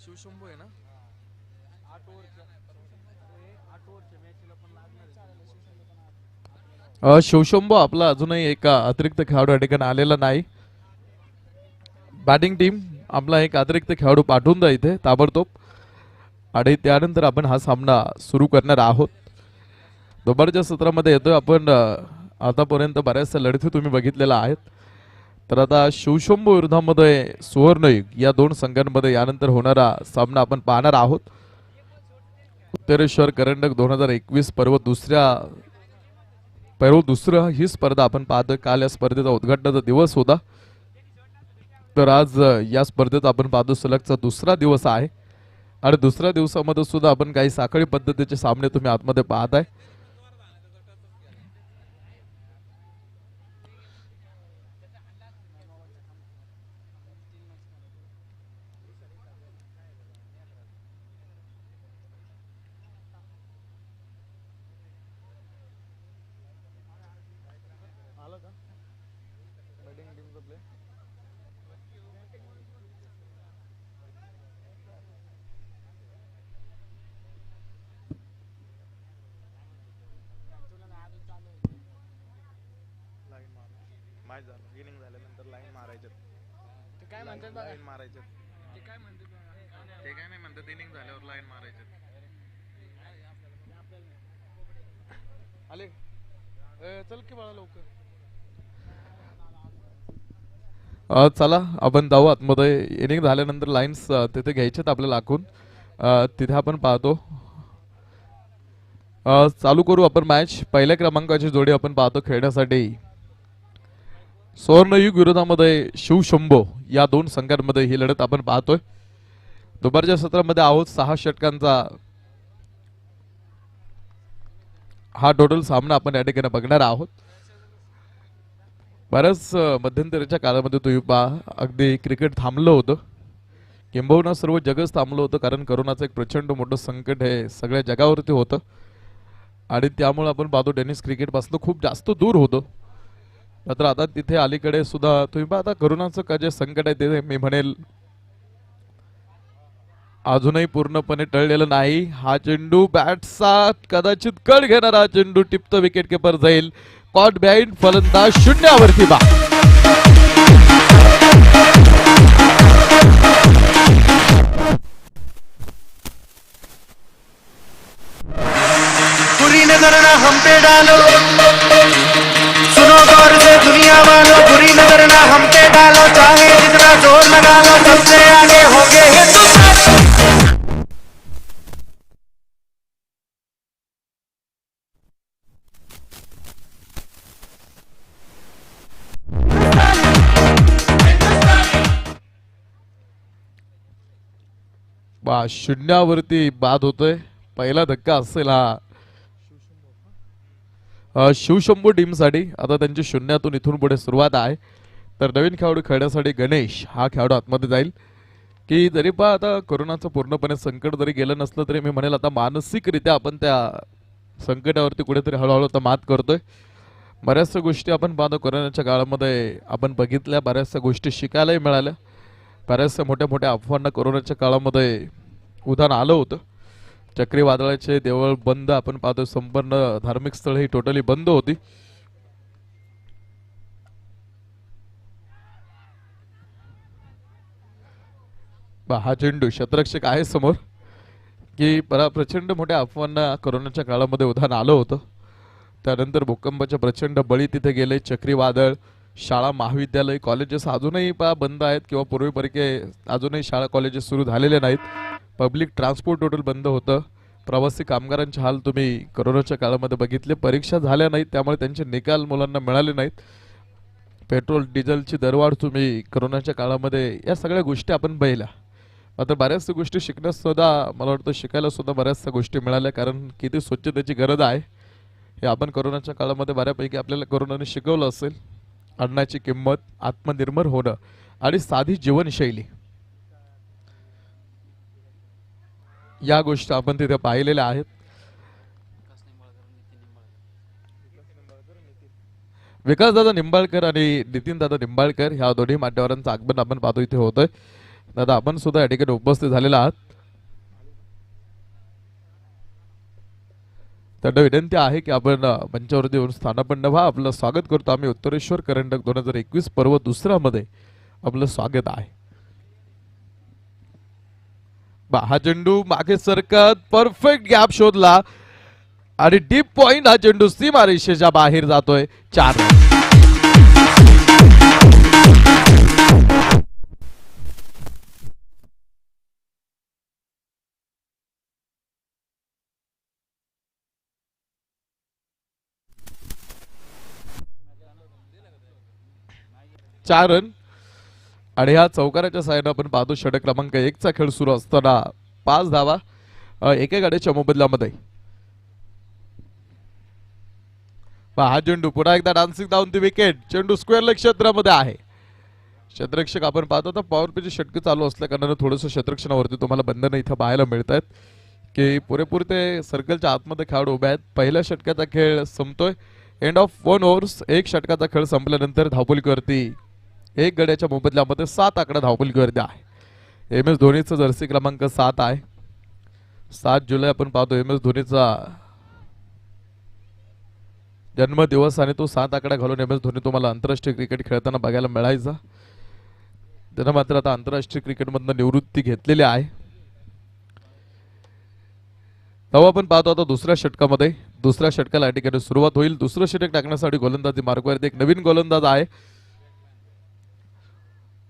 शिवशंभू आहे ना. शिवशंभू आपला अजूनही एक अतिरिक्त खेळाडू या ठिकाणी आलेला नाही. बॅटिंग टीम आपला एक अतिरिक्त खेळाडू पाठवून द्या इथे ताबडतोब आणि त्यानंतर आपण हा सामना सुरू करणार आहोत. दुपारच्या सत्रामध्ये येतोय आपण. आतापर्यंत बऱ्याचशा लढती तुम्ही करंडक आहेत. तर आता शिवशंभू विरोधामध्ये सुवर्णयुग या दोन संघांमध्ये यानंतर होणारा सामना आपण पाहणार आहोत. उत्तरेश्वर करंडक 2021 पर्व दुसरं ही स्पर्धा आपण पाहतोय. काल या स्पर्धेचा उद्घाटनाचा दिवस होता. तर आज या स्पर्धेत आपण पाहतो सलगचा दुसरा दिवस आहे आणि दुसऱ्या दिवसामध्ये सुद्धा आपण काही साखळी पद्धतीचे सामने तुम्ही आतमध्ये पाहताय. चला आपण जाऊ आतमध्ये. इनिंग झाल्यानंतर लाईन्स तिथे घ्यायच्यात आपल्याला आखून. तिथे आपण पाहतो. चालू करू आपण मॅच. पहिल्या क्रमांकाची जोडी आपण पाहतो खेळण्यासाठी सुवर्णयुग विरोधामध्ये शिवशंभो या दोन संघांमध्ये ही लढत आपण पाहतोय. दुपारच्या सत्रामध्ये आहोत. 6 षटकांचा हा टोटल सामना आपण या ठिकाणी बघणार आहोत. बऱ्याच मध्यंतरीच्या काळामध्ये तुम्ही पहा अगदी क्रिकेट थांबलं होतं. किंबहुना सर्व जगच थांबलं होतं कारण करोनाचं एक प्रचंड मोठं संकट हे सगळ्या जगावरती होतं आणि त्यामुळे आपण पाहतो टेनिस क्रिकेटपासून खूप जास्त दूर होतो. मात्र आता तिथे अलीकडे सुद्धा तुम्ही पहा आता करोनाचं का जे संकट आहे ते मी म्हणेल अजूनही पूर्णपणे टळलेलं नाही. हा चेंडू बॅटचा कदाचित कड घेणारा चेंडू टिपतो. विकेट किपर जाईल. Caught behind. फलंदाज शून्यावरती बा. बुरी नजर ना हम पे डालो, सुनो गौर से दुनिया वालों, बुरी नजर ना हम पे डालो, चाहे जितना जोर लगा लो, सबसे आगे होंगे हिंदुस्तान. बा शून्यावरती बाद होतोय. पहिला धक्का असेल हा शिवशंभू टीमसाठी. आता त्यांची शून्यातून इथून पुढे सुरुवात आहे. तर नवीन खेळाडू खेळण्यासाठी गणेश हा खेळाडू आतमध्ये जाईल. की जरी पहा आता कोरोनाचं पूर्णपणे संकट जरी गेलं नसलं तरी मी म्हणेल आता मानसिकरित्या आपण त्या संकटावरती कुठेतरी हळूहळू आता मात करतोय. बऱ्याचशा गोष्टी आपण पाहतो कोरोनाच्या काळामध्ये आपण बघितल्या. बऱ्याचशा गोष्टी शिकायलाही मिळाल्या. बऱ्याचशा मोठ्या मोठ्या अफवांना कोरोनाच्या काळामध्ये उधाण आलं होतं. चक्रीवादळाचे देवळ बंद आपण पाहतो. संपूर्ण धार्मिक स्थळ ही टोटली बंद होती. हा चेंडू शतरक्षक आहे समोर. की प्रचंड मोठ्या अफवांना कोरोनाच्या काळामध्ये उधाण आलं होतं. त्यानंतर भूकंपाचे प्रचंड बळी तिथे गेले. चक्रीवादळ. शाळा महाविद्यालय कॉलेजेस अजूनही बंद आहेत किंवा पूर्वीपैकी अजूनही शाळा कॉलेजेस सुरू झालेले नाहीत. पब्लिक ट्रान्सपोर्ट टोटल बंद होतं. प्रवासी कामगारांचे हाल तुम्ही कोरोनाच्या काळामध्ये बघितले. परीक्षा झाल्या नाहीत त्यामुळे त्यांचे निकाल मुलांना मिळाले नाहीत. पेट्रोल डिझेलची दरवाढ तुम्ही कोरोनाच्या काळामध्ये या सगळ्या गोष्टी आपण पाहिल्या. मात्र बऱ्याचशा गोष्टी शिकण्यास सुद्धा मला वाटतं शिकायला सुद्धा बऱ्याचशा गोष्टी मिळाल्या. कारण किती स्वच्छतेची गरज आहे हे आपण कोरोनाच्या काळामध्ये बऱ्यापैकी आपल्याला कोरोनाने शिकवलं असेल. अन्नाची किंमत, आत्मनिर्भर होणं आणि साधी जीवनशैली या गोष्टी आपण तिथे पाहिलेल्या आहेत. विकासदादा निंबाळकर आणि नितीनदादा निंबाळकर ह्या दोन्ही मान्यवरांचं आगमन आपण पाहतो इथे होतंय. दादा आपण सुद्धा या ठिकाणी उपस्थित झालेला आहात. त्यांना विनंती आहे की आपण मंचावरती येऊन स्थानापन्न व्हा. आपलं स्वागत करतो आम्ही उत्तरेश्वर करंडक 2021 पर्व दुसरा मध्ये आपलं स्वागत आहे. हा चेंडू मागे सरकत परफेक्ट गॅप शोधला आणि डीप पॉइंट. हा चेंडू सीमारेषेच्या बाहेर जातोय. 4 रन. आणि ह्या चौकाराच्या साहाय्याने आपण पाहतो षटक क्रमांक 1 चा खेळ सुरू असताना 5 धावा एका गाडीच्या मोबदल्यामध्ये. हा चेंडू पुन्हा एकदा डान्सिंग डाऊन दी विकेट. चेंडू स्क्वेअर लेग क्षेत्रामध्ये आहे. क्षेत्ररक्षक आपण पाहतो तर पॉवर प्लेची षटके चालू असल्या कारणाने थोडंसं क्षेत्ररक्षणावरती तुम्हाला बंधन इथं पाहायला मिळत आहेत की पुरेपूर ते सर्कलच्या आतमध्ये खेळाडू उभे आहेत. पहिल्या षटकाचा खेळ संपतोय. End of 1 overs. 1 षटकाचा खेळ संपल्यानंतर धावफलकीवरती 1 गड्याच्या मोबदल्यामध्ये 7 आकडा धावफलकीवरती आहे. एम एस धोनीचा जर्सी क्रमांक 7 आहे. 7 जुलै आपण पाहतो एम एस धोनीचा जन्मदिवस आणि तो 7 आकडा घालून एम एस धोनी तुम्हाला आंतरराष्ट्रीय क्रिकेट खेळताना बघायला मिळायचा. त्यानं मात्र आता आंतरराष्ट्रीय क्रिकेटमधनं निवृत्ती घेतलेली आहे. तेव्हा आपण पाहतो आता दुसऱ्या षटकामध्ये. दुसऱ्या षटकाला या ठिकाणी सुरुवात होईल. दुसरं षटक टाकण्यासाठी गोलंदाजी मार्गावरती एक नवीन गोलंदाज आहे.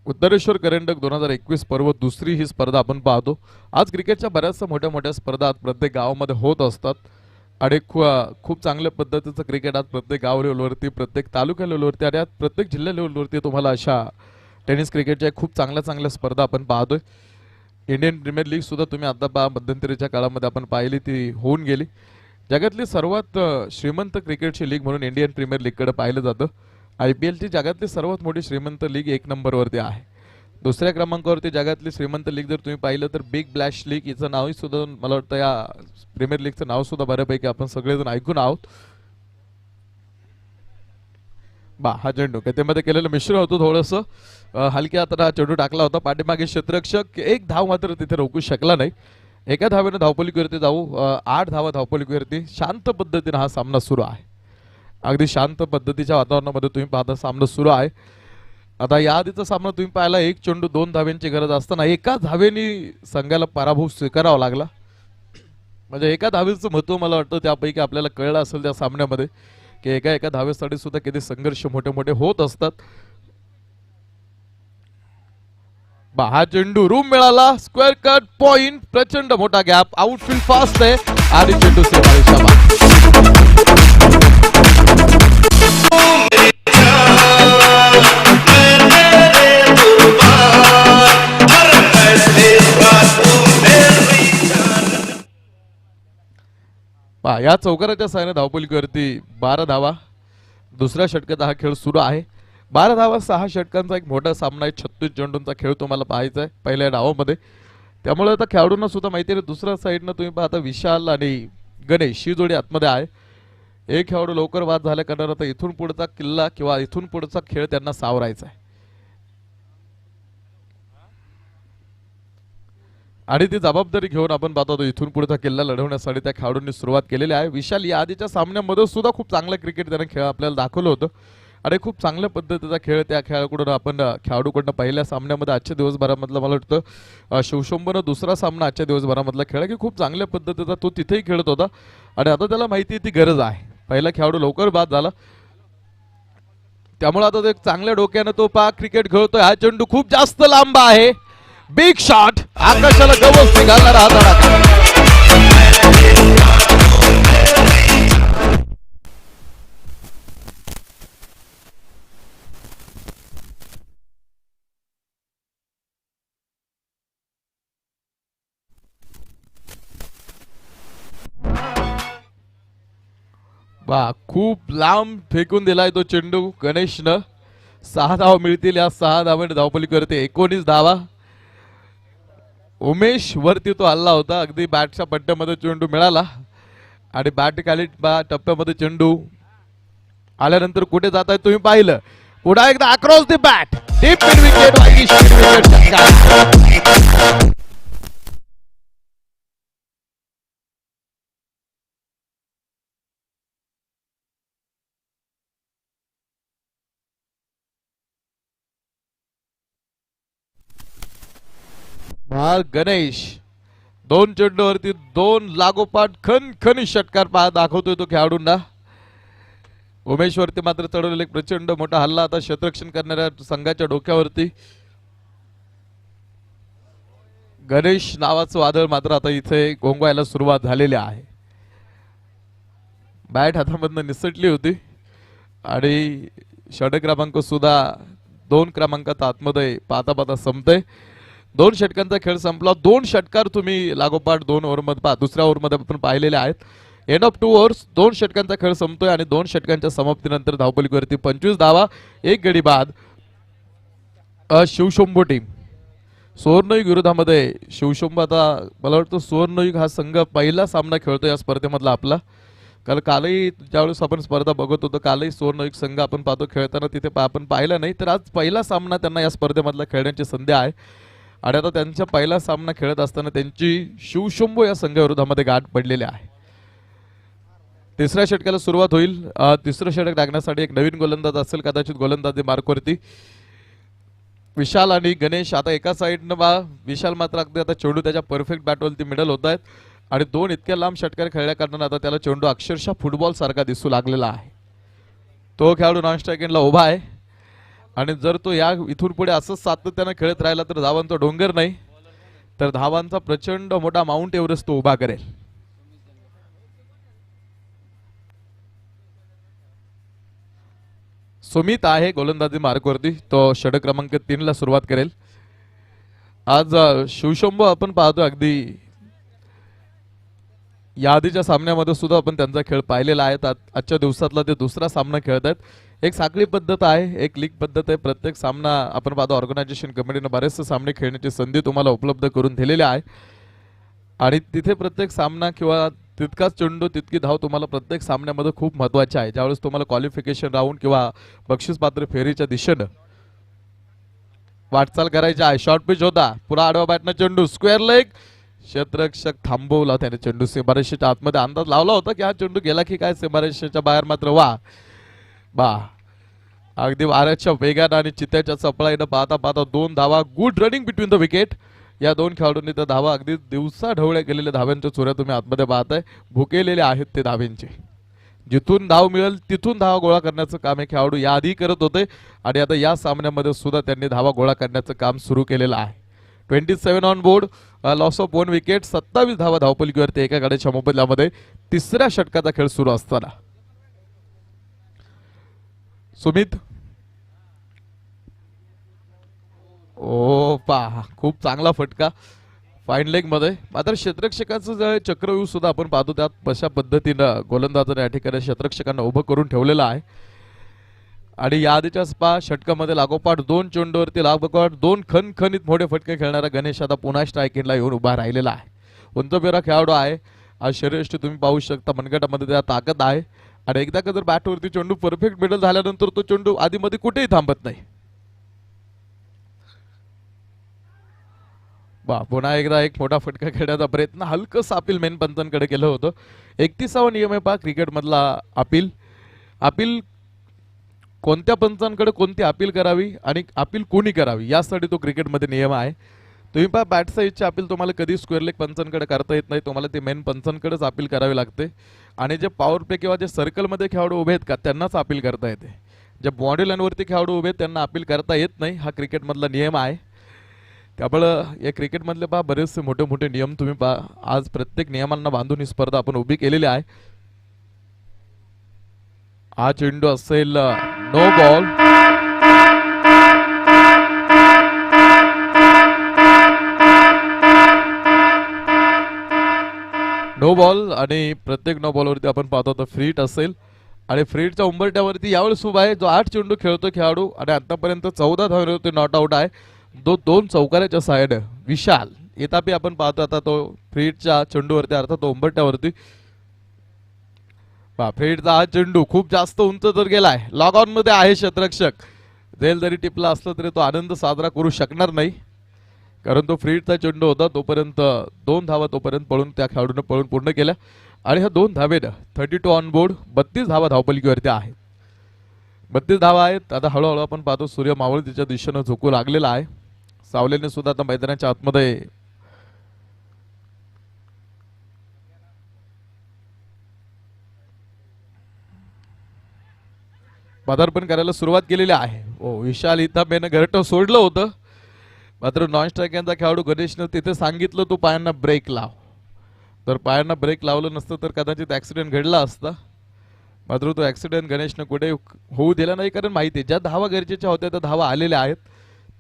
उत्तरेश्वर करंडक 2021 पर्व दुसरी ही स्पर्धा आपण पाहतो. आज क्रिकेटच्या बऱ्याचशा मोठ्या मोठ्या स्पर्धा प्रत्येक गावामध्ये होत असतात आणि खूप चांगल्या पद्धतीचं क्रिकेट आज प्रत्येक गाव लेवलवरती, प्रत्येक तालुका लेवलवरती आणि आज प्रत्येक जिल्हा लेवलवरती तुम्हाला अशा टेनिस क्रिकेटच्या खूप चांगल्या स्पर्धा आपण पाहतोय. इंडियन प्रीमियर लीग सुद्धा तुम्ही आता मध्यंतरीच्या काळामध्ये आपण पाहिली ती होऊन गेली. जगातली सर्वात श्रीमंत क्रिकेटची लीग म्हणून इंडियन प्रीमियर लीगकडे पाहिलं जातं. IPL ची जगातली सर्वात मोठी श्रीमंत लीग 1 नंबरवरती आहे. दुसऱ्या क्रमांकावरती जगातली श्रीमंत लीग जर तुम्ही पाहिलं तर बिग ब्लॅश लीग हिचं नावही सुद्धा मला वाटतं या प्रीमियर लीगचं नाव सुद्धा बऱ्यापैकी आपण सगळेजण ऐकून आहोत. हा चेंडू त्यामध्ये केलेलं मिश्रण होतं थोडंसं हलक्या हाताने हा चेंडू टाकला होता. पाठीमागे क्षेत्ररक्षक 1 धाव मात्र तिथे रोखू शकला नाही. एका धावेने धावपलीवरती जाऊ 8 धावा धावपलीवरती. शांत पद्धतीने हा सामना सुरू आहे. अगदी शांत पद्धतीच्या वातावरणामध्ये तुम्ही पाहता सामना सुरू आहे. आता या आधीचा सामना तुम्ही पाहिला 1 चेंडू 2 धाव्यांची गरज असताना एका धावेने संघाला पराभव स्वीकारावा लागला. म्हणजे एका धावेचं महत्त्व मला वाटतं त्यापैकी आपल्याला कळलं असेल त्या सामन्यामध्ये की एका धावेसाठी सुद्धा किती संघर्ष मोठे मोठे होत असतात. हा चेंडू रूम मिळाला. Square cut point. प्रचंड मोठा गॅप. आउटफील्ड फास्ट आहे आणि चेंडू या चौकाराच्या साहाय्याने धावपलीवरती 12 धावा. दुसऱ्या षटकात हा खेळ सुरू आहे. 12 धावा 6 षटकांचा एक मोठा सामना आहे. 36 चेंडूंचा खेळ तुम्हाला पाहायचा आहे पहिल्या डावामध्ये. त्यामुळे आता खेळाडूंना सुद्धा माहिती आहे दुसऱ्या साईडनं तुम्ही पाहता विशाल आणि गणेश ही जोडी आतमध्ये आहे. एक खेळाडू लवकर बाद झाल्या कारण आता इथून पुढचा किल्ला किंवा इथून पुढचा खेळ त्यांना सावरायचा आहे आणि ती जबाबदारी घेऊन आपण पाहतो इथून पुढचा किल्ला लढवण्यासाठी त्या खेळाडूंनी सुरुवात केलेली आहे. विशाल या आधीच्या सामन्यामध्ये सुद्धा खूप चांगलं क्रिकेट त्याने खेळ आपल्याला दाखवलं होतं आणि खूप चांगल्या पद्धतीचा खेळ त्या खेळाडूकडून पहिल्या सामन्यामध्ये आजच्या दिवसभरामधला मला वाटतं शिवशंभरनं दुसरा सामना आजच्या दिवसभरामधला खेळ की खूप चांगल्या पद्धतीचा तो तिथेही खेळत होता आणि आता त्याला माहिती ती गरज आहे. पहिला खेळाडू लवकर बाद झाला त्यामुळे आता एक चांगल्या डोक्यानं तो क्रिकेट खेळतोय. हा चेंडू खूप जास्त लांब आहे. Big shot. आकाशाला गवस निघाला हा खूप लांब फेकून दिलाय तो चेंडू गणेशनं. 6 धावा मिळतील. या 6 धावांनी धावपलीवरती 19 धावा. उमेश वरती तो हल्ला होता. अगदी बॅटच्या पट्ट्यामध्ये चेंडू मिळाला आणि बॅट खाली टप्प्यामध्ये चेंडू आल्यानंतर कुठे जात आहे तुम्ही पाहिलं. पुन्हा एकदा across the bat. Deep wicket. Ganesh दोन चेंडूवरती दोन लागोपाठ खनखनी षटकार दाखवतोय तो खेळाडूंना. उमेश वरती मात्र चढवलेला एक प्रचंड मोठा हल्ला आता क्षेत्ररक्षण करणाऱ्या संघाच्या डोक्यावरती. गणेश नावाचं वादळ मात्र आता इथे घोंगवायला सुरुवात झालेली आहे. बॅट हातामधनं निसटली होती आणि षटक क्रमांक सुद्धा 2 क्रमांकात आतमध्ये पाहता पाहता संपते. 2 षटकांचा खेळ संपला. 2 षटकार तुम्ही लागोपाठ 2 ओव्हरमध्ये दुसऱ्या ओव्हरमध्ये आपण पाहिलेले आहेत. एंड ऑफ 2 ओव्हर्स 2 षटकांचा खेळ संपतोय आणि 2 षटकांच्या समाप्तीनंतर धावपलीवरती 25 धावा 1 गडी बाद. शिवशंभू टीम सुवर्णयुग विरोधामध्ये शिवशंभू. आता मला वाटतं सुवर्णयुग हा संघ पहिला सामना खेळतो या स्पर्धेमधला आपला. कारण कालही ज्यावेळेस आपण स्पर्धा बघत होतो कालही सुवर्णयुग संघ आपण पाहतो खेळताना तिथे आपण पाहिलं नाही. तर आज पहिला सामना त्यांना या स्पर्धेमधला खेळण्याची संधी आहे आणि आता त्यांचा पहिला सामना खेळत असताना त्यांची शिवशंभू या संघाविरोधामध्ये गाठ पडलेली आहे. तिसऱ्या षटकाला सुरुवात होईल. तिसरं षटक टाकण्यासाठी एक नवीन गोलंदाज असेल कदाचित गोलंदाजी मार्कवरती. विशाल आणि गणेश आता एका साईडनं विशाल मात्र अगदी आता चेंडू त्याच्या परफेक्ट बॅटवरती मिडल होत आहेत आणि 2 इतक्या लांब षटकार खेळल्या कारणाने आता त्याला चेंडू अक्षरशः फुटबॉल सारखा दिसू लागलेला आहे. तो खेळाडू नॉन स्ट्राईक एंडला उभा आहे आणि जर तो या इथून पुढे असंच सातत्यानं खेळत राहिला तर धावांचा डोंगर नाही तर धावांचा प्रचंड मोठा माउंट एव्हरेस्ट तो उभा करेल. सुमित आहे गोलंदाजी मार्कवरती. तो षटक क्रमांक 3 ला सुरुवात करेल. आज शिवशंभू आपण पाहतो अगदी यादीच्या सामन्यामध्ये सुद्धा आपण त्यांचा खेळ पाहिलेला आहे. आजच्या दिवसातला ते दुसरा सामना खेळत आहेत. एक साखळी पद्धत आहे, एक लीग पद्धत आहे. प्रत्येक सामना आपण पाहतो ऑर्गनायझेशन कमिटीने बरेचसे सामने खेळण्याची संधी तुम्हाला उपलब्ध करून दिलेली आहे आणि तिथे प्रत्येक सामना किंवा तितकाच चेंडू तितकी धाव तुम्हाला प्रत्येक सामन्यामध्ये खूप महत्त्वाची आहे. ज्यावेळेस तुम्हाला क्वालिफिकेशन राऊंड किंवा बक्षीस पात्र फेरीच्या दिशेनं वाटचाल करायची आहे. शॉर्ट पिच होता, पुरा आडवा बॅटनं चेंडू स्क्वेअर लेग. क्षेत्ररक्षक थांबवला त्याने चेंडू. सीमारेषेच्या आतमध्ये अंदाज लावला होता की हा चेंडू गेला की काय सीमारेषेच्या बाहेर, मात्र बा अगदी वाऱ्याच्या वेगानं आणि चित्त्याच्या चपळाईनं पाहता पाहता 2 धावा. Good running between the wicket. या 2 खेळाडूंनी तर धावा अगदी दिवसा ढवळ्या गेलेल्या धाव्यांच्या चोऱ्या तुम्ही आतमध्ये पाहताय. भुकेलेले आहेत ते धाव्यांचे. जिथून धाव मिळेल तिथून धावा गोळा करण्याचं काम हे खेळाडू याआधी करत होते आणि आता या सामन्यामध्ये सुद्धा त्यांनी धावा गोळा करण्याचं काम सुरू केलेलं आहे. 27 on board, loss of 1 wicket. 27 धावा धावपलीवरती एका गाड्याच्या मोबदल्यामध्ये तिसऱ्या षटकाचा खेळ सुरू असताना. सुमित पहा खूप चांगला फटका फाईन लेग मध्ये. मात्र क्षेत्ररक्षकाचं जे चक्रव्यूह सुद्धा आपण पाहतो त्यात कशा पद्धतीनं गोलंदाजाने या ठिकाणी क्षेत्ररक्षकांना उभं करून ठेवलेलं आहे आणि या आधीच्या षटकामध्ये लागोपाठ 2 चेंडूवरती लागोपाठ 2 खनखनीत मोठे फटके खेळणारा गणेश आता पुन्हा स्ट्राईक एंडला येऊन उभा राहिलेला आहे. उंचपेरा खेळाडू आहे. आज शरीरयष्टी तुम्ही पाहू शकता, मनगटामध्ये त्या ताकद आहे आणि एकदा का जर बॅटवरती चेंडू परफेक्ट मिडल झाल्यानंतर तो चेंडू आधीमध्ये कुठेही थांबत नाही. पुन्हा एकदा एक मोठा फटका खेळण्याचा प्रयत्न हलकं अपील मेन पंचांकडे केलं होतं. 31वा नियम आहे पहा क्रिकेटमधला अपील कोणत्या पंचांकडे कोणती अपील करावी आणि अपील कोणी करावी यासाठी तो क्रिकेटमध्ये नियम आहे. तुम्ही पहा बॅट साईजची अपील तुम्हाला कधी स्क्वेअर लेग पंचांकडे करता येत नाही. तुम्हाला ते मेन पंचांकडेच अपील करावी लागते आणि जे पॉवर प्ले किंवा जे सर्कलमध्ये खेळाडू उभे आहेत का त्यांनाच अपील करता येते. जे बॉडी लाईनवरती खेळाडू उभे आहेत त्यांना अपील करता येत नाही. हा क्रिकेटमधला नियम आहे. त्यामुळं या क्रिकेटमधले पहा बरेचसे मोठे मोठे नियम तुम्ही पहा. आज प्रत्येक नियमांना बांधून ही स्पर्धा आपण उभी केलेली आहे. हा चेंडू असेल नो बॉल. नो बॉल आणि प्रत्येक नो बॉलवरती आपण पाहतो तर फ्रीट असेल आणि फ्रीटच्या उंबरट्यावरती यावेळेस उभा आहे जो 8 चेंडू खेळतो खेळाडू आणि आतापर्यंत 14 धावांवरती नॉट आउट आहे. 2 चौकाराच्या साइड विशाल येतापी आपण पाहतो आता तो फ्रीटच्या चेंडूवरती अर्थात तो उंबरट्यावरती. फ्रीटचा हा चेंडू खूप जास्त उंच जर गेलाय, लॉग ऑन मध्ये आहे क्षेत्ररक्षक, रेल जरी टिपला असला तरी तो आनंद साजरा करू शकणार नाही कारण तो फ्रीटचा चेंडू होता. तोपर्यंत 2 धावा तोपर्यंत पळून त्या खेळाडूने पळून पूर्ण केल्या आणि ह्या 2 धावेनं 32 ऑन बोर्ड 32 धावा धावपलीवरती आहेत. 32 धावा आहेत. आता हळूहळू आपण पाहतो सूर्य मावळतीच्या दिशेनं झोकू लागलेला आहे. सावलेने सुद्धा आता मैदानाच्या आतमध्ये पदार्पण करायला सुरुवात केलेली आहे. विशाल इथाबेनं घरटं सोडलं होतं, मात्र नॉन स्ट्राईक यांचा खेळाडू गणेशनं तिथे सांगितलं तू पायांना ब्रेक लाव. तर पायांना ब्रेक लावलं नसतं तर कदाचित ॲक्सिडेंट घडला असता. मात्र तो ॲक्सिडेंट गणेशनं कुठे होऊ दिला नाही, कारण माहिती आहे ज्या धावा गरजेच्या होत्या त्या धावा आलेल्या आहेत.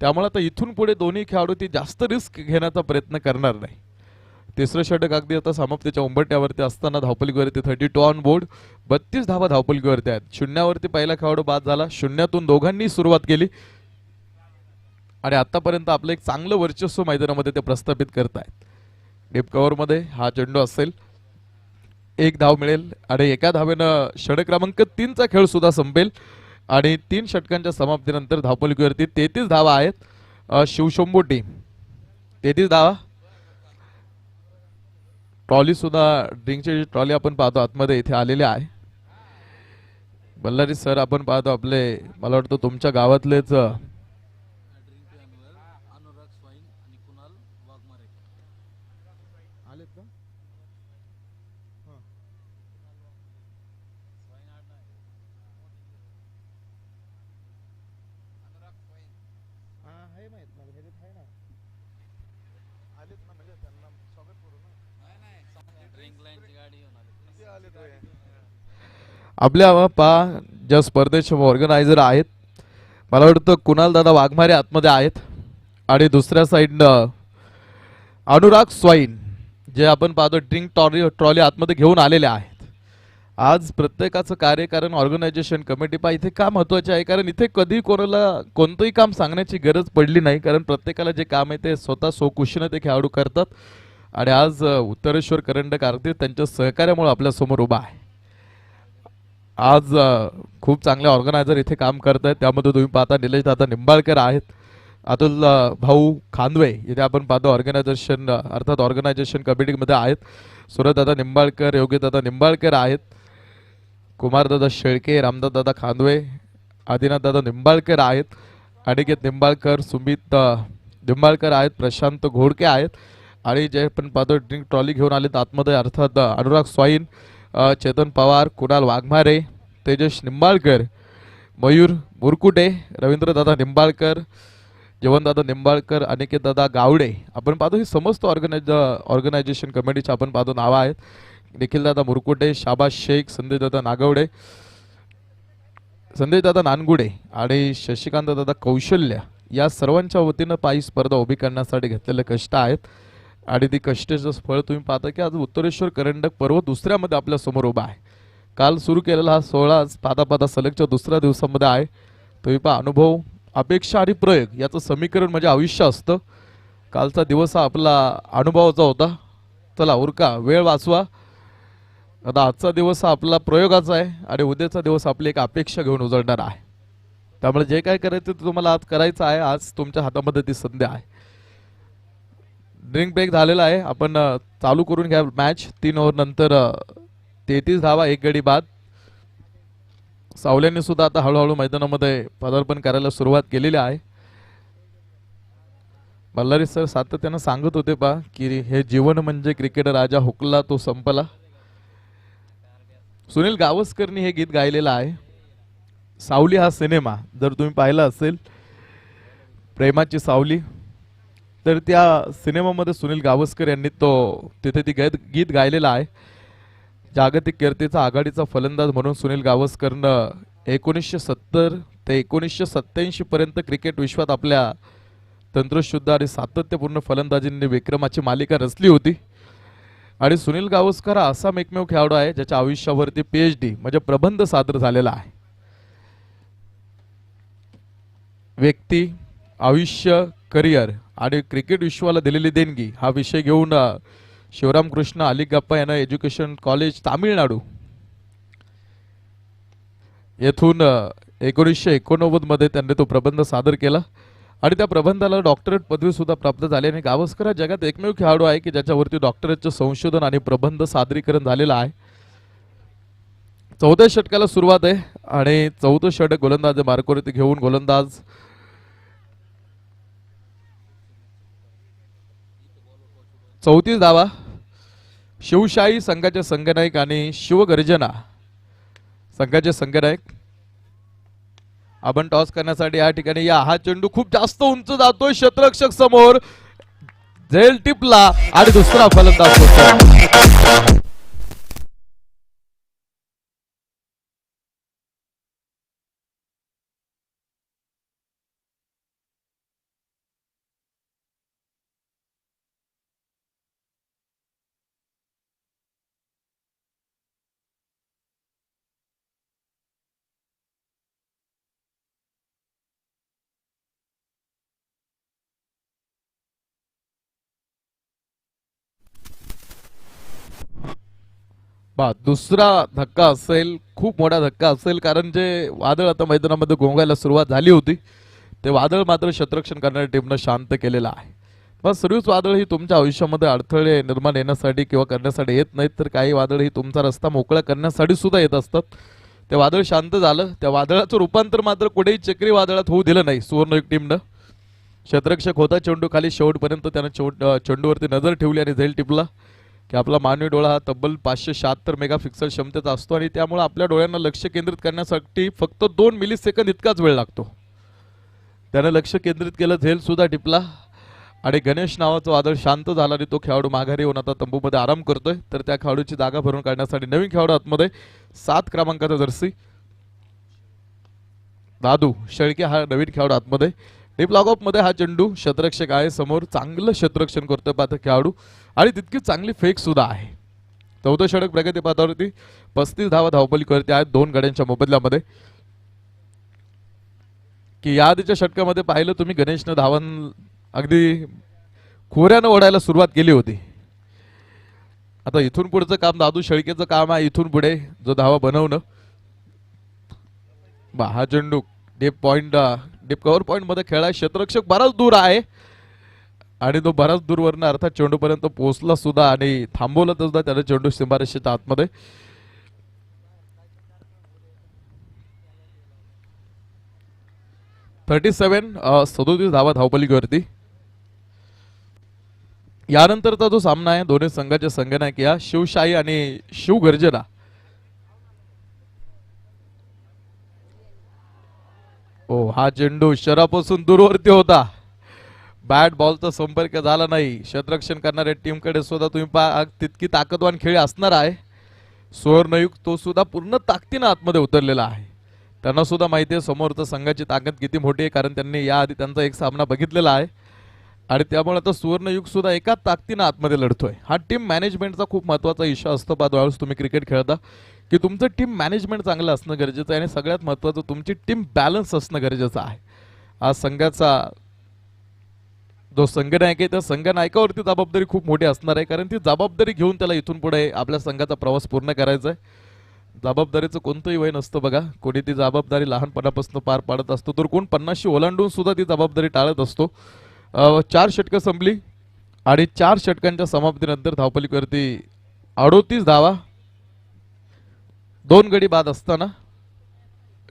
त्यामुळे आता इथून पुढे दोन्ही खेळाडू ती जास्त रिस्क घेण्याचा प्रयत्न करणार नाही. तिसरं षटक अगदी आता समाप्तीच्या उंबरट्यावरती असताना धावपलीवरती 32 ऑन बोर्ड, 32 धावा धावपलीवरती आहेत. शून्यावरती पहिला खेळाडू बाद झाला. शून्यातून दोघांनी सुरुवात केली आणि आतापर्यंत आपलं एक चांगलं वर्चस्व मैदानामध्ये ते प्रस्थापित करतायत. डीप कव्हरमध्ये हा चेंडू असेल, एक धाव मिळेल आणि एका धावेनं षटक क्रमांक 3चा खेळ सुद्धा संपेल आणि 3 षटकांच्या समाप्तीनंतर धावपलीवरती 33 धावा आहेत. शिवशंभू टीम 33 धावा. ट्रॉली सुद्धा ड्रिंकची ट्रॉली आपण पाहतो आतमध्ये इथे आलेली आहे. बल्लारी सर आपण पाहतो आपले, मला वाटतं तुमच्या गावातलेच आपल्या पा ज्या स्पर्धेचे ऑर्गनायझर आहेत, मला वाटतं कुणाल दादा वाघमारे आतमध्ये आहेत आणि दुसऱ्या साईडनं अनुराग स्वाईन जे आपण पाहतो ड्रिंक ट्रॉली आतमध्ये घेऊन आलेले आहेत. आज प्रत्येकाचं कार्य, कारण ऑर्गनायझेशन कमिटी पा इथे का महत्त्वाचे आहे, कारण इथे कधी कोणाला कोणतंही काम सांगण्याची गरज पडली नाही, कारण प्रत्येकाला जे काम आहे ते स्वतः स्वकुशीनं ते खेळाडू करतात. आणि आज उत्तरेश्वर करंडक आरती त्यांच्या सहकार्यामुळे आपल्यासमोर उभा आहे. आज खूप चांगले ऑर्गनायझर इथे काम करत आहेत. त्यामध्ये तुम्ही पाहता निलेश दादा निंबाळकर आहेत, अतुल भाऊ खानवे इथे आपण पाहतो ऑर्गनायझेशन अर्थात ऑर्गनायझेशन कमिटीमध्ये आहेत. सूरजदादा निंबाळकर, योगीदादा निंबाळकर आहेत, कुमारदादा शेळके, रामदादा खानवे, आदिनाथदादा निंबाळकर आहेत, अनिकेत निंबाळकर, सुमित निंबाळकर आहेत, प्रशांत घोडके आहेत आणि जे आपण पाहतो ड्रिंक ट्रॉली घेऊन आलेत आतमध्ये अर्थात अनुराग स्वाईन, चेतन पवार, कुणाल वाघमारे, तेजस निंबाळकर, मयूर मुरकुटे, रवींद्रदादा निंबाळकर, जीवनदादा निंबाळकर, अनिकेतदादा गावडे. आपण पाहतो ही समस्त ऑर्गनायझेशन कमिटीचे आपण पाहतो नावं आहेत. निखिलदादा मुरकुटे, शाबाज शेख, संदेशदादा नागवडे, संदेशदादा नानगुडे आणि शशिकांत दादा कौशल्य या सर्वांच्या वतीनं पायी स्पर्धा उभी करण्यासाठी घेतलेले कष्ट आहेत आणि ती कष्टाचं फळ तुम्ही पाहता की आज उत्तरेश्वर करंडक पर्व दुसऱ्यामध्ये आपल्या समोर उभा आहे. काल सुरू केलेला हा सोहळा पादा सलगच्या दुसऱ्या दिवसामध्ये आहे. तुम्ही पहा अनुभव, अपेक्षा आणि प्रयोग याचं समीकरण म्हणजे आयुष्य असतं. कालचा दिवस हा आपला अनुभवाचा होता. चला उरका, वेळ वाचवा. आता आजचा दिवस हा आपला प्रयोगाचा आहे आणि उद्याचा दिवस आपली एक अपेक्षा घेऊन उजळणार आहे. त्यामुळे जे काय करायचं ते तुम्हाला आज करायचं आहे. आज तुमच्या हातामध्ये ती संधी आहे. ड्रिंक ब्रेक झालेला आहे, आपण चालू करून घ्या मॅच. 3 ओव्हर नंतर 33 धावा, 1 गडी बाद. सावल्याने सुद्धा आता हळूहळू मैदानामध्ये पदार्पण करायला सुरुवात केलेली आहे. बल्लारी सर सातत्यानं सांगत होते पा की हे जीवन म्हणजे क्रिकेट राजा हुकला तो संपला. सुनील गावस्करनी हे गीत गायलेलं आहे. सावली हा सिनेमा जर तुम्ही पाहिला असेल, प्रेमाची सावली, तर त्या सिनेमामध्ये सुनील गावस्कर यांनी तिथे ती गीत गायलेलं आहे. जागतिक कीर्तीचा आघाडीचा फलंदाज म्हणून सुनील गावस्करनं 1970 ते 1987 पर्यंत क्रिकेट विश्वात आपल्या तंत्रशुद्ध आणि सातत्यपूर्ण फलंदाजींनी विक्रमाची मालिका रचली होती. आणि सुनील गावस्कर हा असा एकमेव खेळाडू आहे ज्याच्या आयुष्यावरती PhD म्हणजे प्रबंध सादर झालेला आहे. व्यक्ती, आयुष्य, करिअर आणि क्रिकेट विश्वाला दिलेली देणगी हा विषय घेऊन शिवरामकृष्ण अलिगप्पा यांना एज्युकेशन कॉलेज तामिळनाडू येथून 1989 मध्ये त्यांनी तो प्रबंध सादर केला आणि त्या प्रबंधाला डॉक्टरेट पदवी सुद्धा प्राप्त झाली. आणि गावस्कर हा जगात एकमेव खेळाडू आहे की ज्याच्यावरती डॉक्टरेटचं संशोधन आणि प्रबंध सादरीकरण झालेलं आहे. 14 षटकाला सुरुवात आहे आणि 14 षटक गोलंदाज मार्कवरती घेऊन गोलंदाज चौतीस धावा. शिवशाही संघाचे संघनायक आणि शिवगर्जना संघाचे संघनायक आपण टॉस करण्यासाठी या ठिकाणी या हा चेंडू खूप जास्त उंच जातोय क्षेत्ररक्षक समोर झेल टिपला आणि दुसरा फलंदाज होता. दुसरा धक्का असेल, खूप मोठा धक्का असेल, कारण जे वादळ आता मैदानामध्ये घोंगायला सुरुवात झाली होती ते वादळ मात्र क्षेत्ररक्षण करणाऱ्या टीमनं शांत केलेलं आहे. पण सर्वच वादळ ही तुमच्या आयुष्यामध्ये अडथळे निर्माण येण्यासाठी किंवा करण्यासाठी येत नाहीत, तर काही वादळ ही तुमचा रस्ता मोकळा करण्यासाठी सुद्धा येत असतात. ते वादळ शांत झालं, त्या वादळाचं रूपांतर मात्र कुठेही चक्रीवादळात होऊ दिलं नाही सुवर्णयुग टीमनं. क्षेत्ररक्षक होता चेंडू खाली, शेवटपर्यंत त्यानं चेंडूवरती नजर ठेवली आणि झेल टिपला की आपला मानवी डोळा हा तब्बल 576 मेगापिक्सल क्षमतेचा असतो आणि त्यामुळे आपल्या डोळ्यांना लक्ष केंद्रित करण्यासाठी फक्त 2 मिलीसेकंद इतकाच वेळ लागतो. त्यानं लक्ष केंद्रित केलं, झेल सुद्धा टिपला आणि गणेश नावाचं वादळ शांत झाला आणि तो खेळाडू माघारी येऊन आता तंबूमध्ये आराम करतोय. तर त्या खेळाडूची जागा भरून काढण्यासाठी नवीन खेळाडू आतमध्ये 7 क्रमांकाचा जर्सी दादू शेळके हा नवीन खेळाडू आतमध्ये. डीप लॉगऑफ मध्ये हा चेंडू क्षेत्ररक्षक आहे समोर, चांगलं क्षेत्ररक्षण करतोय पाहता खेळाडू आणि तितकी चांगली फेक सुद्धा आहे. 14 षटक प्रगती पथावरती 35 धावा धावपली करते आहेत 2 गड्यांच्या मोबदल्यामध्ये. की या आधीच्या षटकामध्ये पाहिलं तुम्ही, गणेशनं धावन अगदी खोऱ्यानं ओढायला सुरुवात केली होती. आता इथून पुढचं काम दादू शेळकेचं काम आहे, इथून पुढे जो धावा बनवणं. हा चेंडू डीप कव्हर पॉइंट मध्ये खेळाय, क्षेत्ररक्षक बराच दूर आहे आणि तो बराच दूरवरनं अर्थात चेंडूपर्यंत पोहोचला सुद्धा आणि थांबवलं सुद्धा त्याने चेंडू सीमारेषेच्या आतमध्ये. (37) 37 धावा धावपलीवरती. यानंतरचा जो सामना आहे दोन्ही संघाच्या संगणक या शिवशाही आणि शिवगर्जना. हा चेंडू शरापासून दूरवरती होता, बॅट बॉलचा संपर्क झाला नाही. क्षेत्ररक्षण करणाऱ्या टीमकडे सुद्धा तुम्ही तितकी ताकदवान खेळी असणार आहे. सुवर्णयुग तो सुद्धा पूर्ण ताकदीनं आतमध्ये उतरलेला आहे. त्यांना सुद्धा माहिती आहे समोरच्या संघाची ताकद किती मोठी आहे, कारण त्यांनी याआधी त्यांचा एक सामना बघितलेला आहे आणि त्यामुळे आता सुवर्णयुग सुद्धा एका ताकदीनं आतमध्ये लढतोय. हा टीम मॅनेजमेंटचा खूप महत्त्वाचा इशू असतो ज्यावेळेस तुम्ही क्रिकेट खेळता, की तुमचं टीम मॅनेजमेंट चांगलं असणं गरजेचं आहे आणि सगळ्यात महत्त्वाचं तुमची टीम बॅलन्स असणं गरजेचं आहे. आज संघाचा जो संघनायक आहे त्या संघनायकावरती जबाबदारी खूप मोठी असणार आहे, कारण ती जबाबदारी घेऊन त्याला इथून पुढे आपल्या संघाचा प्रवास पूर्ण करायचा आहे. जबाबदारीचं कोणतंही वय नसतं बघा, कोणी ती जबाबदारी लहानपणापासून पार पाडत असतो तर कोण 50शी ओलांडून सुद्धा ती जबाबदारी टाळत असतो. 4 षटकं संपली आणि 4 षटकांच्या समाप्तीनंतर धावपलीवरती 38 धावा, 2 गडी बाद असताना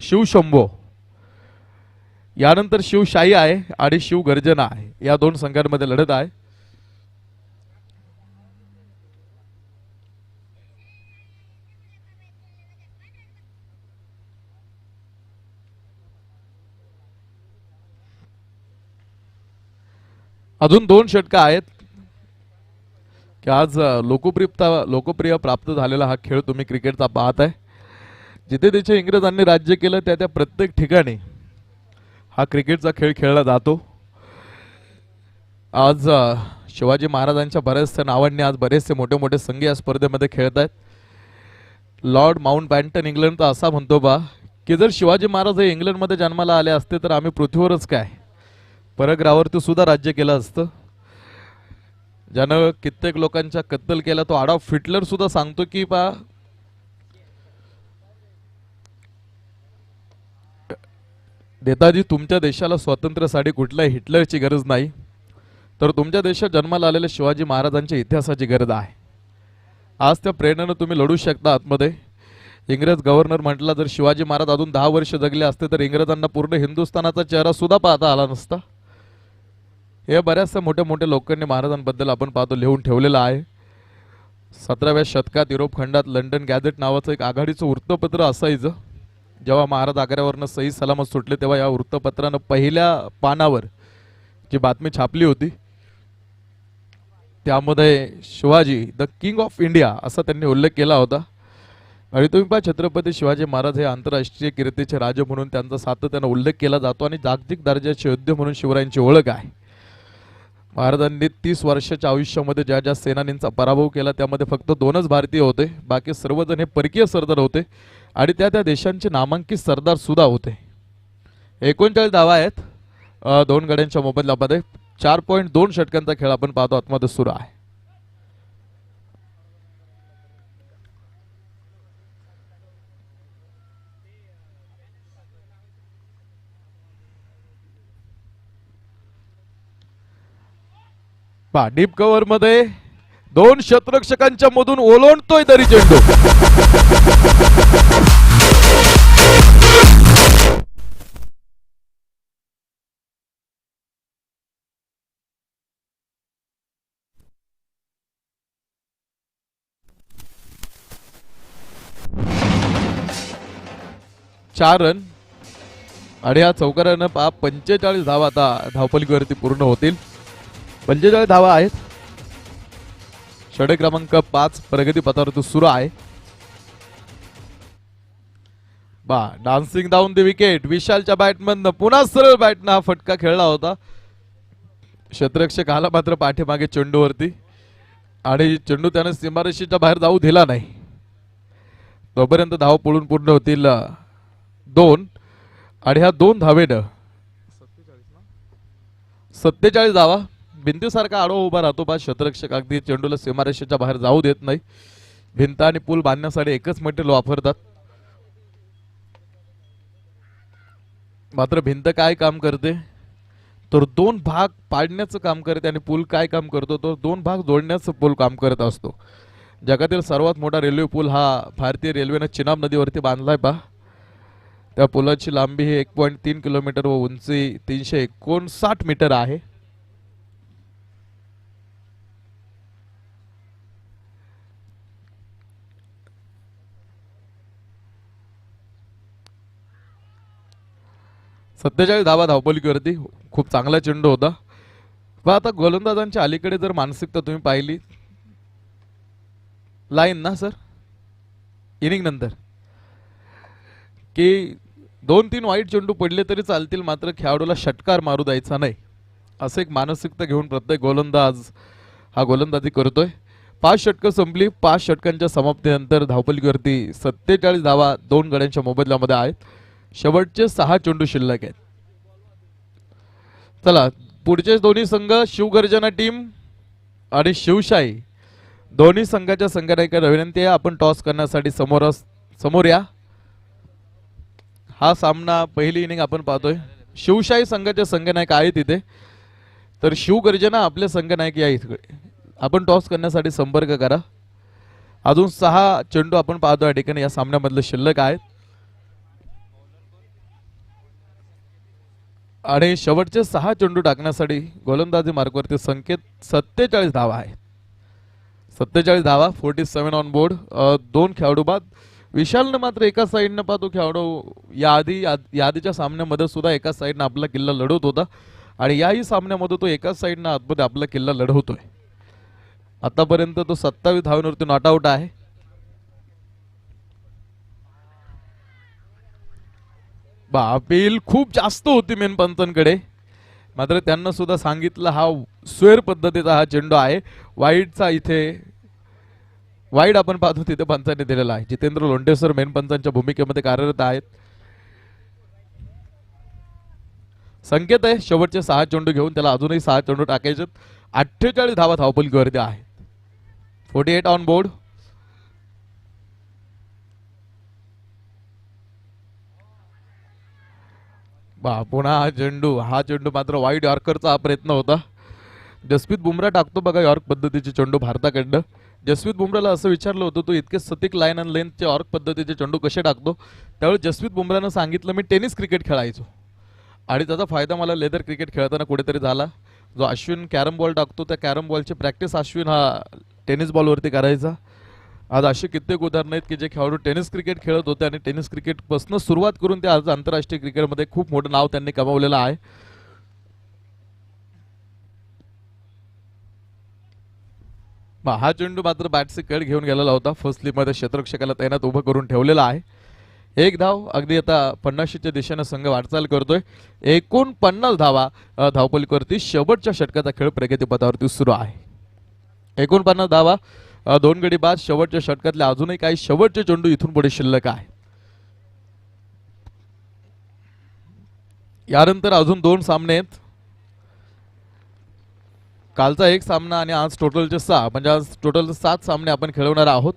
शिवशंभो, यानंतर शिवशाही आहे आणि शिवगर्जना आहे, या 2 संघांमध्ये लढत आहे. अजून 2 षटकं आहेत की आज लोकप्रिय प्राप्त झालेला हा खेळ तुम्ही क्रिकेटचा पाहत आहे. जिथे तिथे इंग्रजांनी राज्य केलं त्या प्रत्येक ठिकाणी हा क्रिकेटचा खेळ खेळला जातो. आज शिवाजी महाराजांच्या बऱ्याचशा नावांनी आज बरेचसे मोठे मोठे संघ या स्पर्धेमध्ये खेळत आहेत. लॉर्ड माउंटबॅटन इंग्लंडचा असा म्हणतो की जर शिवाजी महाराज हे इंग्लंडमध्ये जन्माला आले असते तर आम्ही पृथ्वीवरच काय परग्रहावरती सुद्धा राज्य केलं असतं. ज्यानं कित्येक लोकांचा कत्तल केला तो अडॉल्फ हिटलर सुद्धा सांगतो की नेताजी तुमच्या देशाला स्वातंत्र्यासाठी कुठल्याही हिटलरची गरज नाही, तर तुमच्या देशात जन्माला आलेल्या शिवाजी महाराजांच्या इतिहासाची गरज आहे. आज त्या प्रेरणेनं तुम्ही लढू शकता आतमध्ये. इंग्रज गव्हर्नर म्हटला जर शिवाजी महाराज अजून 10 वर्ष जगले असते तर इंग्रजांना पूर्ण हिंदुस्थानाचा चेहरा सुद्धा पाहता आला नसता. हे बऱ्याचशा मोठ्या मोठ्या लोकांनी महाराजांबद्दल आपण पाहतो लिहून ठेवलेलं आहे. 17व्या शतकात युरोप खंडात लंडन गॅझेट नावाचं एक आघाडीचं वृत्तपत्र असायचं, जेव्हा महाराज आग्र्यावरनं सही सलामत सुटले तेव्हा या वृत्तपत्रानं पहिल्या पानावर जी बातमी छापली होती त्यामध्ये Shivaji the king of India असा त्यांनी उल्लेख केला होता. आणि तुम्ही पहा छत्रपती शिवाजी महाराज हे आंतरराष्ट्रीय कीर्तीचे राजे म्हणून त्यांचा सातत्यानं उल्लेख केला जातो आणि जागतिक दर्जाचे योद्धे म्हणून शिवरायांची ओळख आहे. महाराजांनी 30 वर्षाच्या आयुष्यामध्ये ज्या ज्या सेनानींचा पराभव केला त्यामध्ये फक्त 2च भारतीय होते, बाकी सर्वजण हे परकीय सरदार होते आणि त्या त्या देशांचे नामांकित सरदार सुद्धा होते. 39 धावा आहेत 2 गड्यांच्या मोबदल्यामध्ये. 4.2 षटकांचा खेळ आपण पाहतो आतमध्ये सुरू आहे. डीप कव्हर मध्ये 2 क्षेत्ररक्षकांच्या मधून ओलांडतोय तरी चेंडू. चार रन आणि या चौकारानं 45 धावा आता धावपलीवरती पूर्ण होतील. 45 धावा आहेत. षटक क्रमांक 5 प्रगती पथावरती सुरू आहे. Dancing down the wicket. विशालच्या बॅटमधनं पुन्हा सरळ बॅटनं हा फटका खेळला होता. क्षेत्ररक्षक आला मात्र पाठीमागे चेंडूवरती आणि चेंडू त्याने सीमारेषेच्या बाहेर जाऊ दिला नाही. तोपर्यंत धाव पळून पूर्ण होतील 2 आणि ह्या 2 धावेनं 47 धावा. भिंतीसारखा आडवा उभा राहतो क्षेत्ररक्षक अगदी चेंडूला सीमारेषेच्या बाहेर जाऊ देत नाही. भिंत आणि पूल बांधण्यासाठी एकच मटेरियल वापरतात. मात्र भिंत काय काम करते तर 2 भाग पाडण्याचं काम करते आणि पूल काय काम करतो तर 2 भाग जोडण्याचं पूल काम करत असतो. जगातील सर्वात मोठा रेल्वे पूल हा भारतीय रेल्वेने चिनाब नदीवरती बांधलाय त्या पुलाची लांबी ही 1.3 किलोमीटर व उंची 359 मीटर आहे. धावा धावपलीवरती. खूप चांगला चेंडू होता. आता गोलंदाजांच्या अलीकडे जर मानसिकता तुम्ही पाहिली लाईन ना सर इनिंग नंतर की 2-3 वाईट चेंडू पडले तरी चालतील मात्र खेळाडूला षटकार मारू द्यायचा नाही असं एक मानसिकता घेऊन प्रत्येक गोलंदाज हा गोलंदाजी करतोय. 5 षटकं संपली. 5 षटकांच्या समाप्तीनंतर धावपलीवरती 47 धावा 2 गड्यांच्या मोबदल्यामध्ये आहेत. शेवटचे 6 चेंडू शिल्लक आहेत. चला पुढचे दोन्ही संघ शिवगर्जना टीम आणि शिवशाही दोन्ही संघाच्या संघनायकांना विनंती आहे आपण टॉस करण्यासाठी समोर या. हा सामना पहिली इनिंग आपण पाहतोय. शिवशाही संघाचे संघनायक आहेत तिथे तर शिवगर्जना आपले संघनायक या इथे. आपण टॉस करण्यासाठी संपर्क करा. अजून 6 चेंडू आपण पाहतो या ठिकाणी या सामन्यामधले शिल्लक आहेत आणि शेवटचे 6 चेंडू टाकण्यासाठी गोलंदाजी मार्कवरती संकेत 47 धावा आहेत. 47 धावा 47 ऑन बोर्ड. 2 खेळाडू बाद. विशालनं मात्र एका साईडनं पाहतो खेळाडू यादीच्या सामन्यामध्ये सुद्धा एका साईडनं आपला किल्ला लढवत होता आणि याही सामन्यामध्ये तो एकाच साईडनं आतमध्ये आपला किल्ला लढवतोय. आतापर्यंत तो 27 धावांवरती नॉट आउट आहे. अपील खूप जास्त होती मेन पंचांकडे मात्र त्यांना सुद्धा सांगितलं हा स्वेर पद्धतीचा हा चेंडू आहे. वाईडचा इथे वाईड आपण पाहतो तिथे पंचांनी दिलेला आहे. जितेंद्र लोंढे सर मेन पंचांच्या भूमिकेमध्ये कार्यरत आहेत. संकेत आहे शेवटचे 6 चेंडू घेऊन त्याला अजूनही 6 चेंडू टाकायचे. 48 धावा धावपलीवरती आहेत. 48 ऑन बोर्ड. पुन्हा हा चेंडू मात्र वाईड यॉर्करचा हा प्रयत्न होता. जसप्रीत बुमराह टाकतो बघा यॉर्क पद्धतीचे चेंडू भारताकडनं. जसप्रीत बुमराहला असं विचारलं होतं तो इतके सटीक लाईन अँड लेंथचे यॉर्क पद्धतीचे चेंडू कसे टाकतो त्यावेळी जसप्रीत बुमराहनं सांगितलं मी टेनिस क्रिकेट खेळायचो आणि त्याचा फायदा मला लेदर क्रिकेट खेळताना कुठेतरी झाला. जो अश्विन कॅरम बॉल टाकतो त्या कॅरम बॉलची प्रॅक्टिस अश्विन हा टेनिस बॉलवरती करायचा आज असे कित्येक उदाहरण आहेत की जे खेळाडू टेनिस क्रिकेट खेळत होते आणि टेनिस क्रिकेट पासून सुरुवात करून ते आज आंतरराष्ट्रीय क्रिकेटमध्ये खूप मोठं नाव त्यांनी कमावलेलं आहे. हा चेंडू मात्र बॅटचे कड घेऊन गेलेला होता. फर्स्ट स्लिपमध्ये क्षेत्ररक्षकाला तैनात उभं करून ठेवलेला आहे. एक धाव अगदी आता 50च्या दिशेने संघ वाटचाल करतोय. 49 धावा धावपलीवरती शेवटच्या षटकाचा खेळ प्रगतीपथावरती सुरू आहे. 49 धावा 2 गडी बाद. शेवटच्या षटकातले अजूनही काही शेवटचे चेंडू इथून पुढे शिल्लक आहे. यानंतर अजून 2 सामने आहेत. कालचा 1 सामना आणि आज टोटलचे 6 म्हणजे आज टोटल 7 सामने आपण खेळवणार आहोत.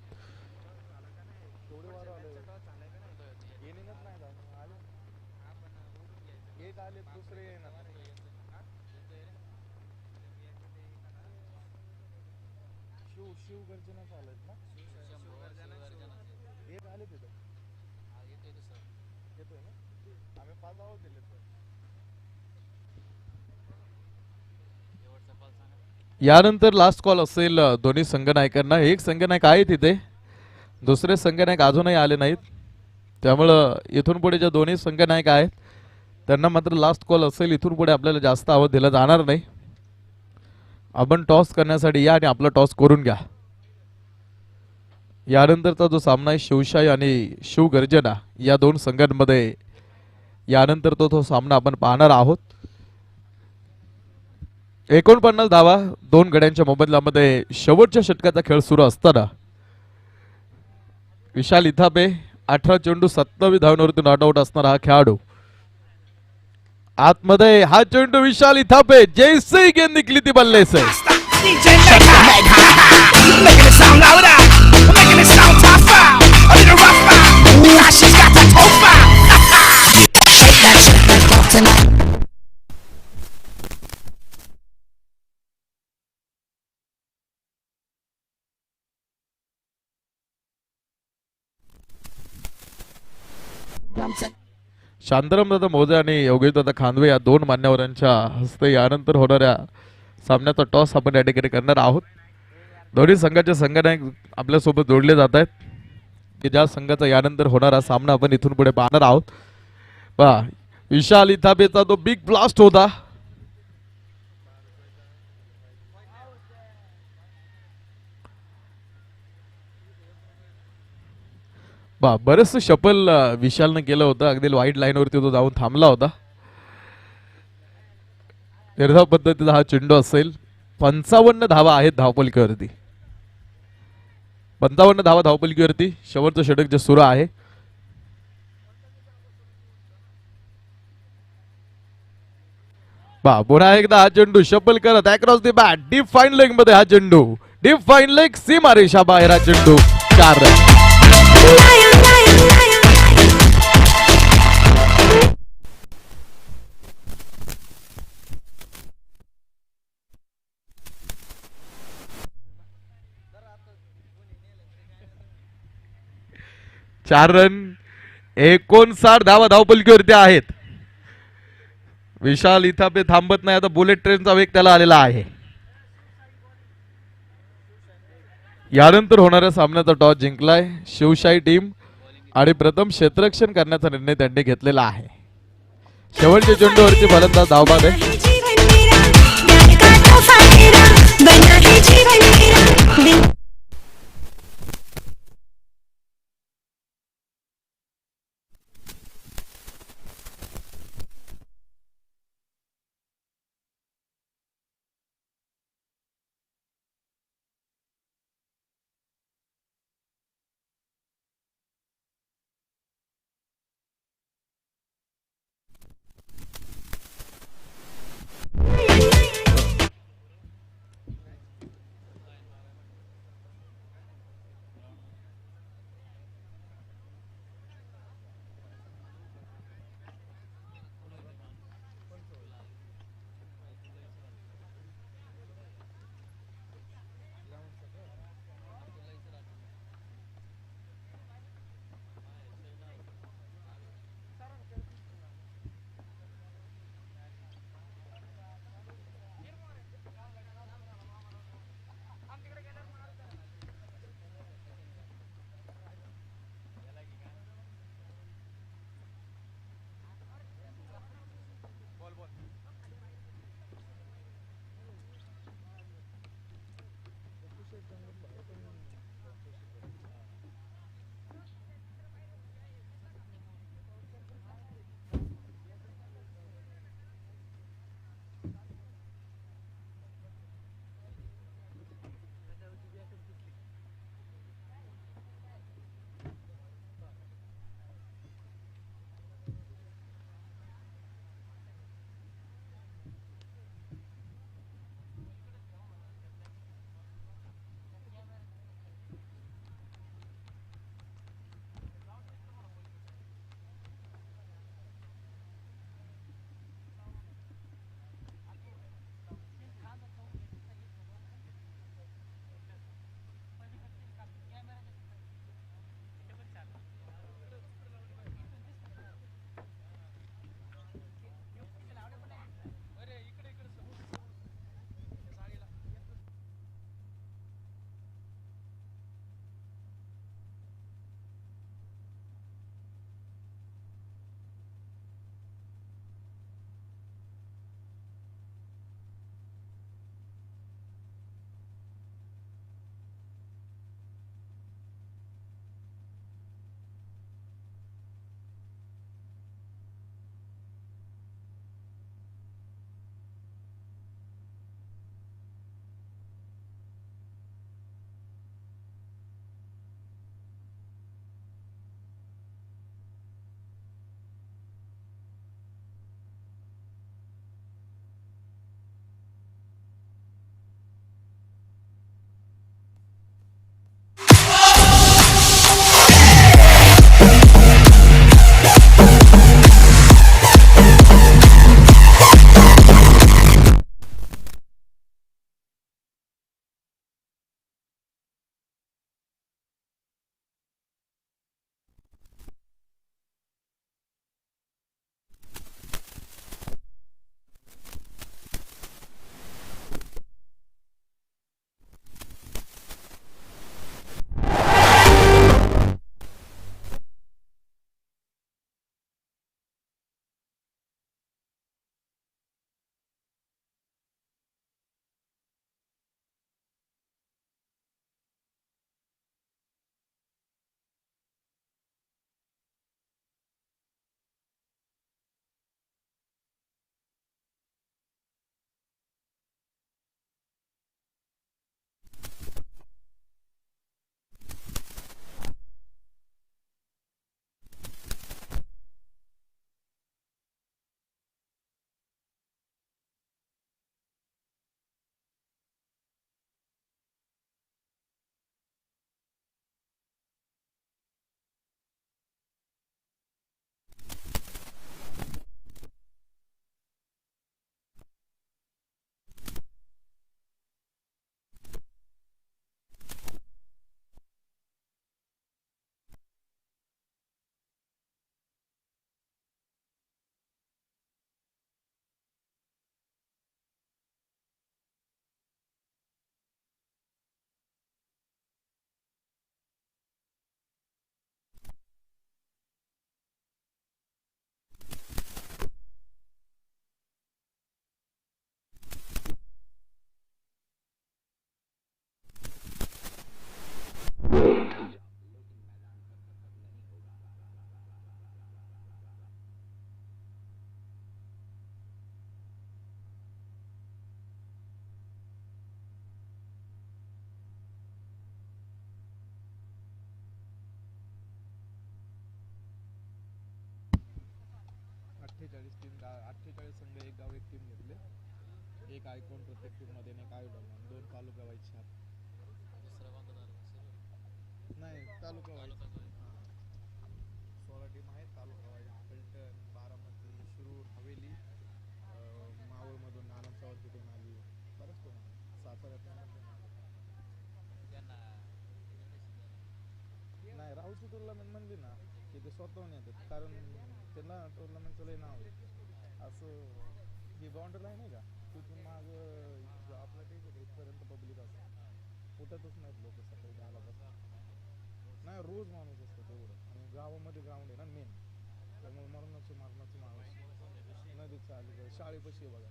यानंतर लास्ट कॉल असेल दोन्ही संघनायकांना. एक संघनायक आहे तिथे, दुसरे संघनायक अजूनही आले नाहीत. त्यामुळं इथून पुढे जे दोन्ही संघनायक आहेत त्यांना मात्र लास्ट कॉल असेल. इथून पुढे आपल्याला जास्त आवाज दिला जाणार नाही. आपण टॉस करण्यासाठी या आणि आपला टॉस करून घ्या. यानंतरचा जो सामना आहे शिवशाही आणि शिवगर्जना या 2 संघांमध्ये, यानंतर तो सामना आपण पाहणार आहोत. 49 धावा 2 गड्यांच्या मोबदल्यामध्ये शेवटच्या षटकाचा खेळ सुरू असताना विशाल इथापे 18 चेंडू 27 धावांवरती नॉट आउट असणारा हा खेळाडू. आतमध्ये हा चेंडू विशाल इथापे जैसे गेंद निकली थी बल्ले से. शांतारामदादा मोजे आणि योगेशदादा खांदवे या 2 मान्यवरांच्या हस्ते यानंतर होणाऱ्या सामन्याचा टॉस आपण या ठिकाणी करणार आहोत. दोन्ही संघाचे संघनायक आपल्यासोबत जोडले जात आहेत की ज्या संघाचा यानंतर होणारा सामना आपण इथून पुढे पाहणार आहोत. पहा विशाल इथापेचा तो बिग ब्लास्ट होता. बरेच शपल विशालनं केलं होतं. अगदी वाईट लाईनवरती तो जाऊन थांबला होता. निर्धाव पद्धतीचा हा चेंडू असेल. 55 धावा आहेत धावपलिकेवरती. 55 धावा धावपलिकेवरती शेवटचं षटक जे सुरू आहे. पुन्हा एकदा हा चेंडू शपल करत across the bat deep fine leg मध्ये हा चेंडू. डीप फाईन लेग सीमा रेषा बाहेर हा चेंडू 4 रन. चार रन 59 धावा धावपलिकेवरती आहेत. विशाल इथापे थांबत नाही. आता बुलेट ट्रेनचा वेग त्याला आलेला आहे. यानंतर होणाऱ्या सामन्याचा टॉस जिंकलाय शिवशाही टीम आणि प्रथम क्षेत्ररक्षण करण्याचा निर्णय त्यांनी घेतलेला आहे. शेवटच्या चेंडूवरती फलंदाज धावबाद आहे. 48 संघ एक गाव एक टीम घेतले, एक आयकॉन प्रत्येक टीम मध्ये एक आयडॉल दोन तालुका वाईज नाही तालुका वाईज 16 टीम आहेत तालुका वाईज फलटण, बारामती, शिरूर, हवेली, मावळ मधून नाना चौधरी टीम आली, बरंच कोण साताऱ्यातून नाही राहूची टुर्नामेंट म्हणली ना की ते स्वतःहून येतात, कारण त्यांना टुर्नामेंटचं लय नाव आहे. असं ही बाउंड्री लाईन आहे का तिथून माग आपला टीम इथपर्यंत पब्लिक असतं, कुठतच नाहीत लोक सकाळी 10ला बसतात. नाही रोज माणूस असतो तेवढं, आणि गावामध्ये ग्राउंड आहे ना मेन, त्यामुळे मरणाची माणूस नदीच्या अलीकडे शाळेपाशी आहे बघा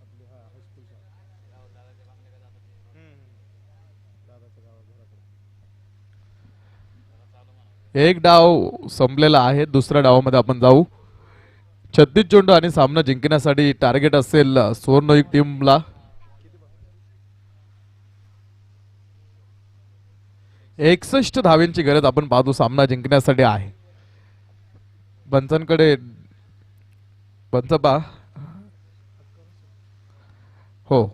आपली, हा हायस्कूल शाळा दादाच्या गावा घराकडे. एक डाव संपलेला आहे, दुसऱ्या डावामध्ये आपण जाऊ. 36 चेंडू आणि सामना जिंकण्यासाठी टार्गेट असेल सुवर्णयुग टीमला. 61 धावेंची गरज आपण पाहतो सामना जिंकण्यासाठी आहे. पंचांकडे पंचपा हो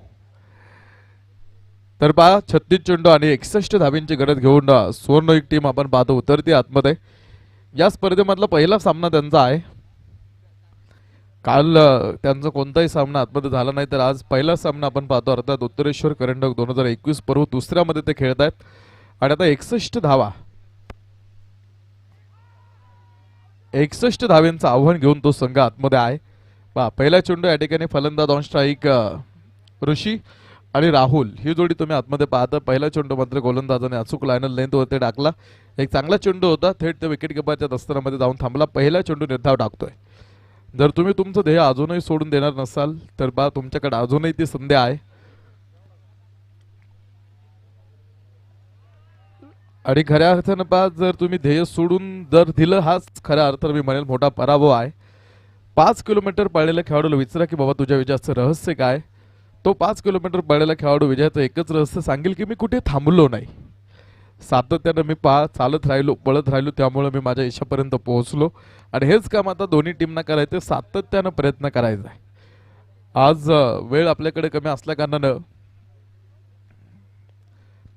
तर पहा 36 चेंडू आणि 61 धावेंची गरज घेऊन सुवर्णयुग टीम आपण पाहतो उतरते आतमध्ये. या स्पर्धेमधला पहिला सामना त्यांचा आहे. काल त्यांचा कोणताही सामना आतमध्ये झाला नाही, तर आज पहिला सामना आपण पाहतो, अर्थात उत्तरेश्वर करंडक 2021 पर्व दुसऱ्यामध्ये ते खेळत आहेत. आणि आता 61 धावा 61 धावेंचं आव्हान घेऊन तो संघ आतमध्ये आहे. पहा पहिला चेंडू या ठिकाणी फलंदाज ऑन स्ट्राईक ऋषी आणि राहुल ही जोडी तुम्ही आतमध्ये पाहता. पहिला चेंडू मात्र गोलंदाजाने अचूक लायनल लेंथ वरती टाकला. एक चांगला चेंडू होता, थेट त्या विकेट किपरच्या दस्तानामध्ये जाऊन थांबला. पहिला चेंडू निर्धाव टाकतोय. जर तुम्ही तुमचं ध्येय अजूनही सोडून देणार नसाल तर बा तुमच्याकडे अजूनही ती संधी आहे. आणि खऱ्या अर्थानं पहा, जर तुम्ही ध्येय सोडून जर दिलं, हाच खऱ्या अर्थानं मी म्हणेल मोठा पराभव आहे. 5 किलोमीटर पळलेल्या खेळाडूला विचारा की बाबा तुझ्या विजयाचं रहस्य काय. तो 5 किलोमीटर पळलेला खेळाडू विजयाचं एकच रहस्य सांगेल की मी कुठे थांबलो नाही, सातत्यानं मी चालत राहिलो, पळत राहिलो, त्यामुळे मी माझ्या यशापर्यंत पोहोचलो. आणि हेच काम आता दोन्ही टीमना करायचं, सातत्यानं प्रयत्न करायचा आहे. आज वेळ आपल्याकडे कमी असल्या कारणानं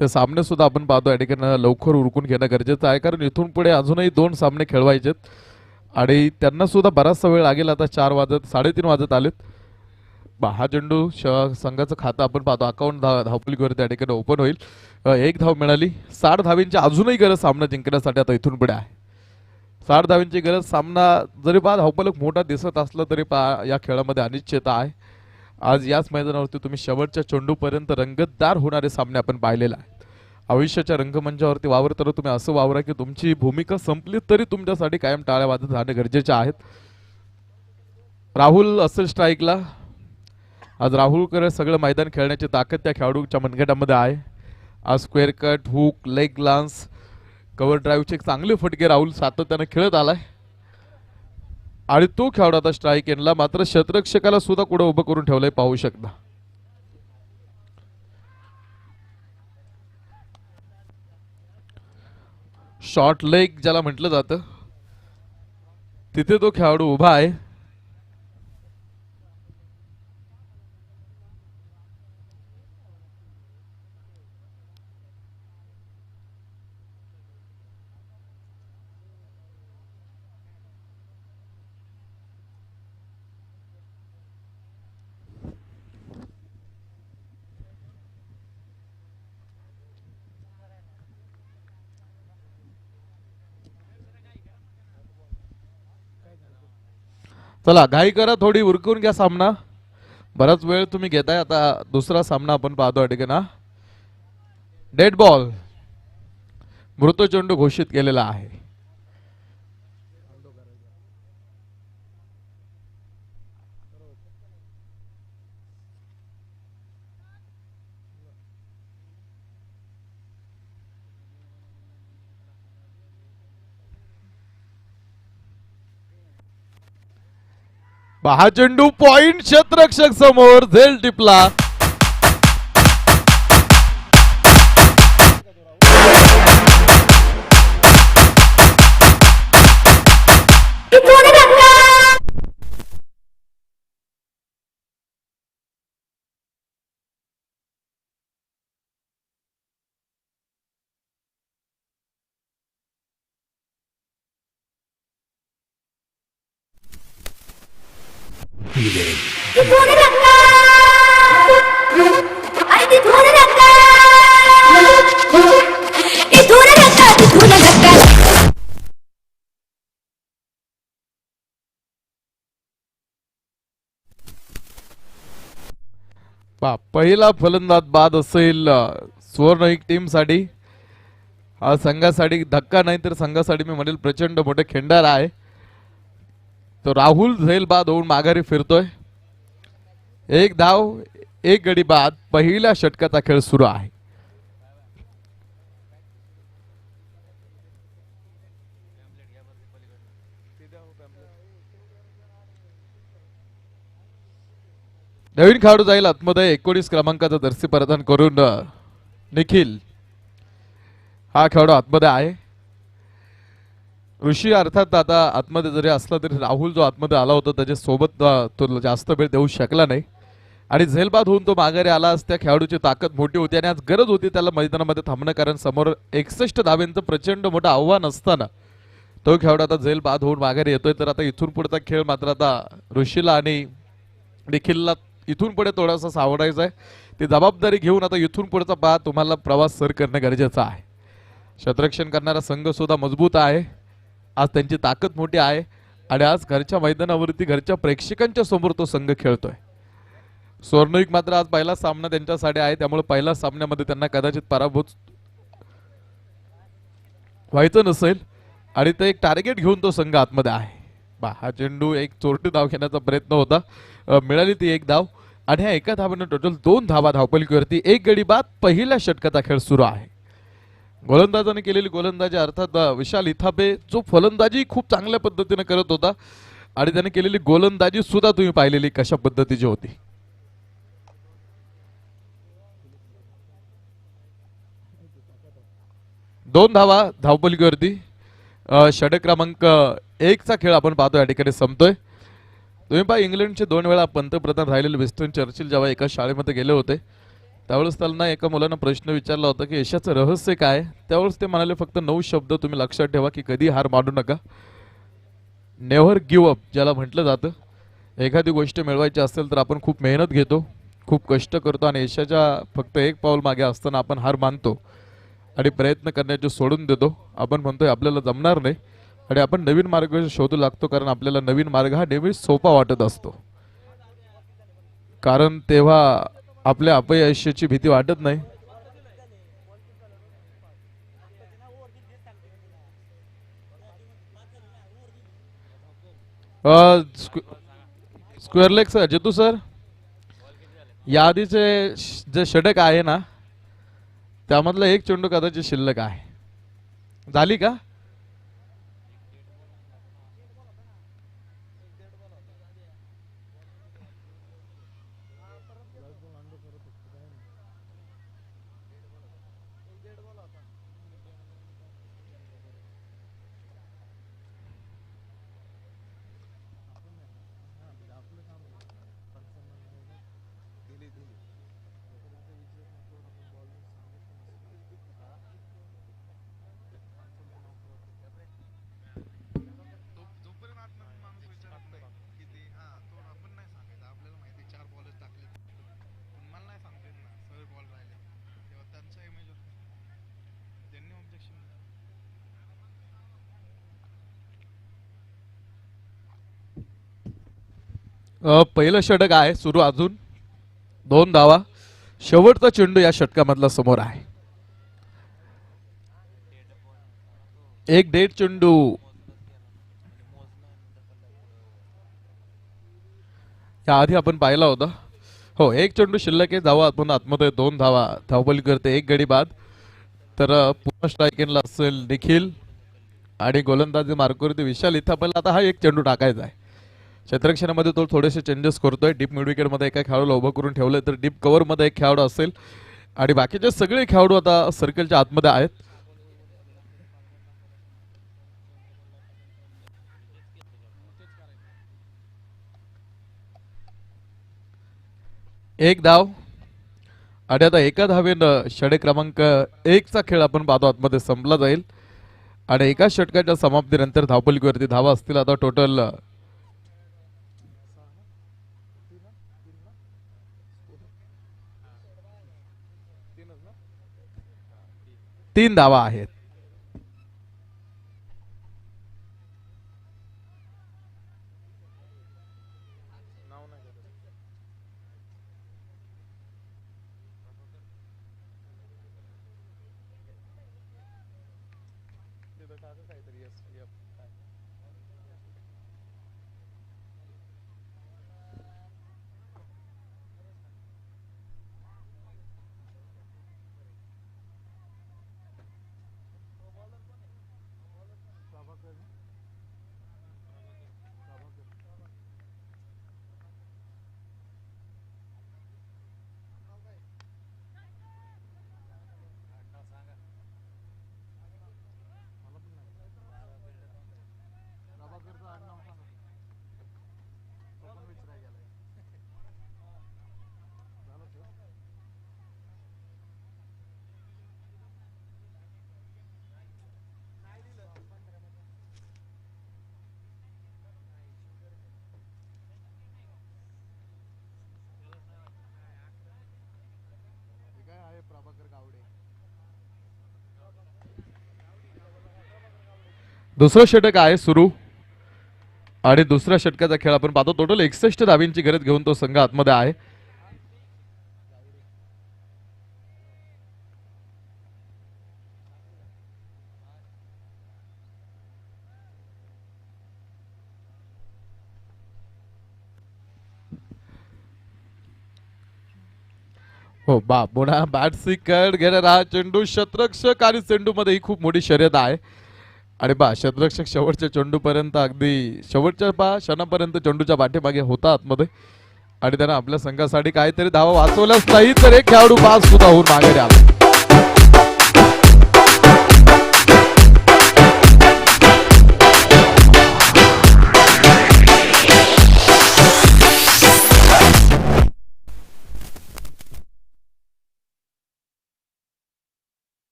ते सामने सुद्धा आपण पाहतो या ठिकाणी लवकर उरकून घेणं गरजेचं आहे, कारण इथून पुढे अजूनही 2 सामने खेळवायचेत आणि त्यांना सुद्धा बराचसा वेळ लागेल. आता 4 वाजत 3:30 वाजत आलेत. हा चेंडू संघाचं खातं आपण पाहतो, अकाउंट धावपलीवर त्या ठिकाणी ओपन होईल. 1 धाव मिळाली. 60 धावींची अजूनही गरज सामना जिंकण्यासाठी आता इथून पुढे आहे. 60 धावींची गरज. सामना जरी पहा धावपलक मोठा दिसत असला तरी पहा या खेळामध्ये अनिश्चितता आहे. आज याच मैदानावरती तुम्ही शेवटच्या चेंडूपर्यंत रंगतदार होणारे सामने आपण पाहिलेले आहेत. आयुष्याच्या रंगमंचावरती वावरताना तुम्ही असं वावरा की तुमची भूमिका संपली तरी तुमच्यासाठी कायम टाळ्या वाजत राहणे गरजेचे आहेत. राहुल असेल स्ट्राईकला. आज राहुलकडे सगळं मैदान खेळण्याची ताकद त्या खेळाडूच्या मनगटामध्ये आहे. आज square cut, hook, leg glance, cover ड्राईव्हचे एक चांगले फटके राहुल सातत्याने खेळत आलाय. आणि तो खेळाडू आता स्ट्राईक एंडला. मात्र शतरक्षकाला सुद्धा कुठे उभं करून ठेवलंय पाहू शकता. शॉर्ट लेग ज्याला म्हटलं जातं तिथे तो खेळाडू उभा आहे. चला घाई करा, थोडी उरकून घ्या सामना. बराच वेळ तुम्ही घेताय. आता दुसरा सामना आपण पाहतो ठिकाणा. डेड बॉल मृत चेंडू घोषित केलेला आहे. हा चेंडू पॉइंट क्षेत्ररक्षक समोर झेल टिपला. तिथून रंगा आणि तिथून रंगा इथून रंगा तिथून रंगा पहिला फलंदाज बाद असेल सुवर्ण एक टीम साठी. हा संघासाठी धक्का नाही तर संघासाठी मी म्हणेल प्रचंड मोठे खिंडार आहे. तो राहुल झैल बाद होऊन माघारी फिरतोय. एक धाव एक गडी बाद. पहिल्या षटकाचा खेळ सुरू आहे. नवीन खेळाडू जाईल आतमध्ये 19 क्रमांकाचा जर्सी परिधान करून निखिल हा खेळाडू आतमध्ये आहे. ऋषी अर्थात आता आतमध्ये जरी असला तरी राहुल जो आतमध्ये आला होता त्याच्या सोबत तो जास्त वेळ देऊ शकला नाही आणि झेलबाद होऊन तो माघारी आला. त्या खेळाडूची ताकद मोठी होती आणि आज गरज होती त्याला मैदानामध्ये थांबणं, कारण समोर 61 धाब्यांचं प्रचंड मोठं आव्हान असताना तो खेळाडू आता झेलबाद होऊन माघारी येतोय. तर आता इथून पुढचा खेळ मात्र आता ऋषीला आणि निखिलला इथून पुढे थोडासा सावडायचा आहे. ती जबाबदारी घेऊन आता इथून पुढचा बाद तुम्हाला प्रवास सर करणं गरजेचं आहे. क्षेत्ररक्षण करणारा संघ सुद्धा मजबूत आहे. आज त्यांची ताकद मोठी आहे आणि आज घरच्या मैदानावरती घरच्या प्रेक्षकांच्या समोर तो संघ खेळतोय. स्वर्णयुग मात्र आज पहिला सामना त्यांच्यासाठी आहे, त्यामुळे पहिल्या सामन्यामध्ये त्यांना कदाचित पराभूत व्हायचं नसेल आणि ते एक टार्गेट घेऊन तो संघ आतमध्ये आहे. हा चेंडू एक चोरटी धाव घेण्याचा प्रयत्न होता, मिळाली ती एक धाव आणि ह्या एका धावाने टोटल 2 धावा धावपलकीवरती. एक गडी बाद. पहिल्या षटकाचा खेळ सुरू आहे. गोलंदाजाने केलेली गोलंदाजी अर्थात विशाल इथापे जो फलंदाजी खूप चांगल्या पद्धतीने करत होता आणि त्याने केलेली गोलंदाजी सुद्धा तुम्ही पाहिलेली कशा पद्धतीची होती. दोन धावा धावपलकीवरती. षटक क्रमांक 1 चा खेळ आपण पाहतो या ठिकाणी संपतोय. तुम्ही पहा इंग्लंडचे 2 वेळा पंतप्रधान राहिलेले विन्स्टन चर्चिल जेव्हा एका शाळेमध्ये गेले होते त्यावेळेस त्यांना एका मुलानं प्रश्न विचारला होता की यशाचं रहस्य काय. त्यावेळेस ते म्हणाले फक्त 9 शब्द तुम्ही लक्षात ठेवा की कधी हार मानू नका. नेव्हर गिव्ह अप ज्याला म्हटलं जातं. एखादी गोष्ट मिळवायची असेल तर आपण खूप मेहनत घेतो, खूप कष्ट करतो आणि यशाच्या फक्त एक पाऊल मागे असताना आपण हार मानतो आणि प्रयत्न करण्याचे सोडून देतो. आपण म्हणतोय आपल्याला जमणार नाही आणि आपण नवीन मार्ग शोधू लागतो, कारण आपल्याला नवीन मार्ग हा नेहमी सोपा वाटत असतो, कारण तेव्हा आपल्या अपयशाची भीती वाटत नाही. स्क्वेअर लेग सर, जितू सर, यादीचे जे षटक आहे ना त्यामधला एक चेंडू कदाचित शिल्लक आहे. झाली का? पहिलं षटक आहे सुरू. अजून 2 धावा. शेवटचा चेंडू या षटकामधला समोर आहे. एक डेट चेंडू या आधी आपण पाहिला होता. हो, एक चेंडू शिल्लक आहे. धावा आपण आतमध्ये 2 धावा धावपली करते. एक गडी बाद. तर पुन्हा स्ट्रायकिंगला असेल निखिल आणि गोलंदाजी मार्कवरती विशाल इथापल. आता हा एक चेंडू टाकायचा आहे. क्षेत्ररक्षणामध्ये तो थोडेसे चेंजेस करतोय. डीप मिड विकेटमध्ये एका खेळाडूला उभं करून ठेवलंय, तर डीप कव्हरमध्ये एक खेळाडू असेल आणि बाकीचे सगळे खेळाडू आता सर्कलच्या आतमध्ये आहेत. एक धाव आणि आता एका धावेनं षटक क्रमांक 1 चा खेळ आपण पाहतो आतमध्ये संपला जाईल आणि एका षटकाच्या समाप्तीनंतर धावपलकीवरती धावा असतील आता टोटल 3 धावा आहेत. दुसरं षटक आहे सुरू आणि दुसऱ्या षटकाचा खेळ आपण पाहतो. टोटल 61 धावींची गरज घेऊन तो संघ आतमध्ये आहे. हो पुन्हा बॅट सिकट घेणार हा चेंडू शतरक्षक आणि चेंडू मध्ये ही खूप मोठी शर्यत आहे. आणि शतरक्षक शेवटच्या चेंडूपर्यंत अगदी शेवटच्या क्षणापर्यंत चेंडूच्या पाठीमागे होता आतमध्ये आणि त्यानं आपल्या संघासाठी काहीतरी धावा वाचवल्याच नाही तर एक खेळाडू बाद सुद्धा होऊन मागे आला.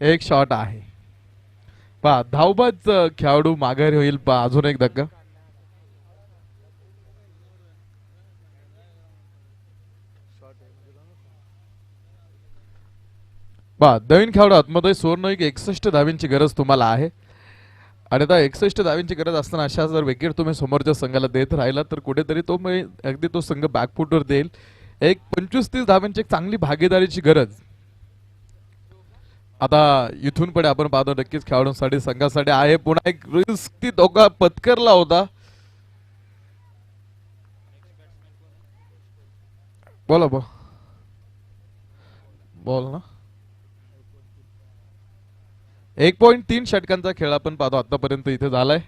एक शॉट आहे धावबाद खेळाडू माघारी होईल. अजून एक धक्का. नवीन खेळाडू आतमध्ये सुवर्ण 61 धावींची गरज तुम्हाला आहे आणि आता 61 धावींची गरज असताना अशा जर विकेट तुम्ही समोरच्या संघाला देत राहिला तर कुठेतरी तो अगदी तो संघ बॅकफुटवर देईल. एक 25-30 धाव्यांची एक चांगली भागीदारीची गरज आता इथून पुढे आपण पाहतो. नक्कीच खेळाडूंसाठी संघासाठी आहे. पुन्हा एक रिस्क ती धोका पत्करला होता. बोला बोल ना. 1.3 षटकांचा खेळ आपण पाहतो आतापर्यंत इथे झालाय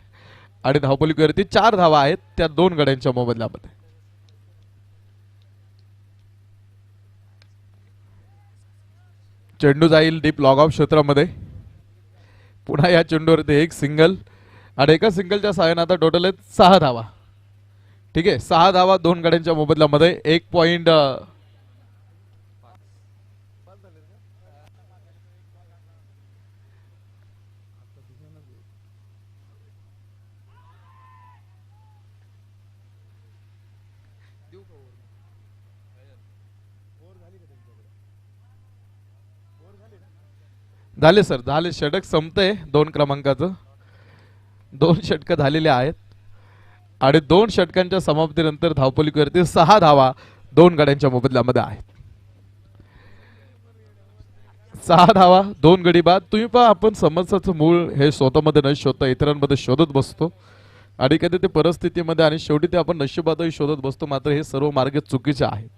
आणि धावपलीवरती 4 धावा आहेत त्या 2 गड्यांच्या मोबदल्यामध्ये. चेंडू जाईल डीप लॉग ऑफ क्षेत्रामध्ये. पुन्हा या चेंडूवरती एक सिंगल आणि एका सिंगलच्या सहाय्याने आता टोटल आहेत 6 धावा. ठीक आहे 6 धावा 2 गड्यांच्या मोबदल्यामध्ये 1 पॉइंट. झाले सर झाले. षटक संपतंय 2 क्रमांकाचं. 2 षटकं झालेले आहेत आणि 2 षटकांच्या समाप्तीनंतर धावपलीवरती 6 धावा 2 गड्यांच्या मोबदल्यामध्ये आहेत. 6 धावा 2 गडी बाद. तुम्ही पहा आपण समस्याचं मूळ हे स्वतःमध्ये न शोधता इतरांमध्ये शोधत बसतो आणि कधी ते परिस्थितीमध्ये आणि शेवटी ते आपण नशिबातही शोधत बसतो. मात्र हे सर्व मार्ग चुकीचे आहेत.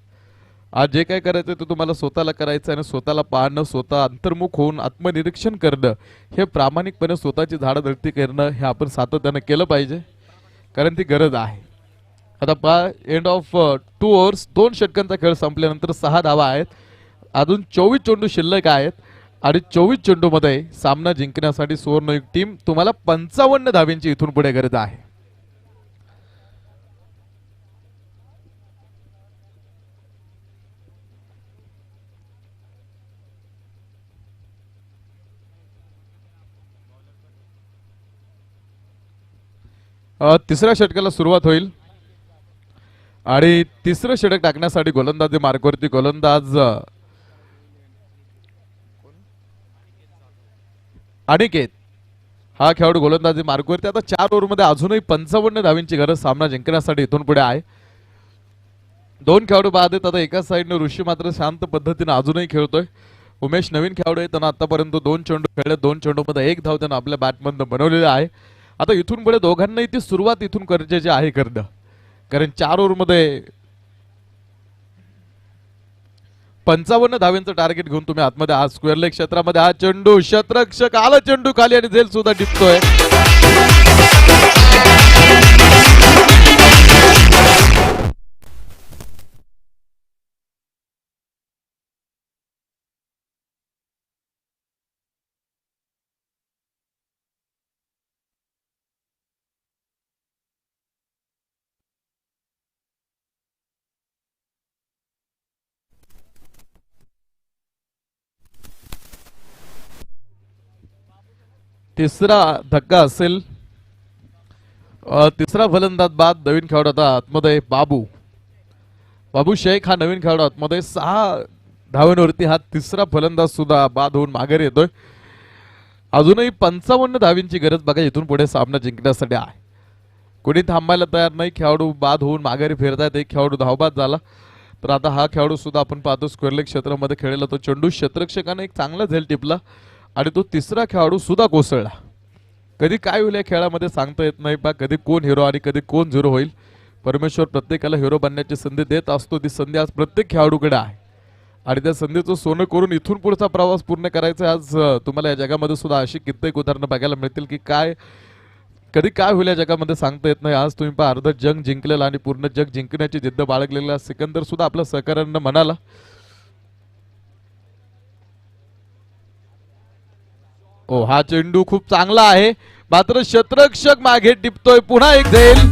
आज जे काय करायचं ते तुम्हाला स्वतःला करायचं आणि स्वतःला पाहणं, स्वतः अंतर्मुख होऊन आत्मनिरीक्षण करणं, हे प्रामाणिकपणे स्वतःची झाडाझडती करणं हे आपण सातत्यानं केलं पाहिजे कारण ती गरज आहे. आता पहा एंड ऑफ 2 ओव्हर्स 2 षटकांचा खेळ संपल्यानंतर 6 धावा आहेत. अजून 24 चेंडू शिल्लक आहेत आणि 24 चेंडूमध्ये सामना जिंकण्यासाठी सुवर्णयुग टीम तुम्हाला 55 धाव्यांची इथून पुढे गरज आहे. तिसऱ्या षटकाला सुरुवात होईल आणि तिसरं षटक टाकण्यासाठी गोलंदाजी मार्कवरती गोलंदाज अनिकेत हा खेळाडू गोलंदाजी मार्कवरती. आता 4 ओव्हरमध्ये अजूनही 55 धावींची गरज सामना जिंकण्यासाठी इथून पुढे आहे. 2 खेळाडू बाद आहेत. आता एका साईडने ऋषी मात्र शांत पद्धतीने अजूनही खेळतोय. उमेश नवीन खेळाडू आहे, त्यांना आतापर्यंत 2 चेंडू खेळले, 2 चेंडूमध्ये 1 धाव त्यानं आपल्या बॅटमधनं बनवलेला आहे. आता इथून पुढे दोघांनाही ती सुरुवात इथून गरजेची आहे करणं, कारण 4 ओव्हरमध्ये 55 धाव्यांचं टार्गेट घेऊन तुम्ही आतमध्ये आज स्क्वेअर लेग क्षेत्रामध्ये हा चेंडू शतरक्षक आला चेंडू खाली आणि झेल सुद्धा टिपतोय. तिसरा धक्का असेल. तिसरा फलंदाज बाद. नवीन खेळाडू आता आतमध्ये बाबू शेख हा नवीन खेळाडू आतमध्ये 6 धावांवरती हा तिसरा फलंदाज सुद्धा बाद होऊन माघारी येतोय. अजूनही 55 धावींची गरज बघा इथून पुढे सामना जिंकण्यासाठी आहे. कोणी थांबायला तयार नाही. खेळाडू बाद होऊन माघारी फिरतायत. एक खेळाडू धावबाद झाला. तर आता हा खेळाडू सुद्धा आपण पाहतो स्क्वेअर लेग क्षेत्रामध्ये खेळलेला तो चेंडू क्षेत्ररक्षकाने एक चांगला झेल टिपला आणि तो तिसरा खेळाडू सुद्धा कोसळला. कधी काय होईल या खेळामध्ये सांगता येत नाही. पा कधी कोण हिरो आणि कधी कोण झिरो होईल. परमेश्वर प्रत्येकाला हिरो बनण्याची संधी देत असतो. ती संधी आज प्रत्येक खेळाडूकडे आहे आणि त्या संधीचं सोनं करून इथून पुढचा प्रवास पूर्ण करायचा. आज तुम्हाला या जगामध्ये सुद्धा अशी कित्येक उदाहरणं बघायला मिळतील की काय कधी काय होईल या जगामध्ये सांगता येत नाही. आज तुम्ही पहा अर्ध जग जिंकलेलं आणि पूर्ण जग जिंकण्याची जिद्द बाळगलेला सिकंदर सुद्धा आपल्या सहकार्यानं म्हणाला. ओ हा चेंडू खूप चांगला आहे, मात्र क्षेत्ररक्षक मागे टिपतोय. पुन्हा एक झेल.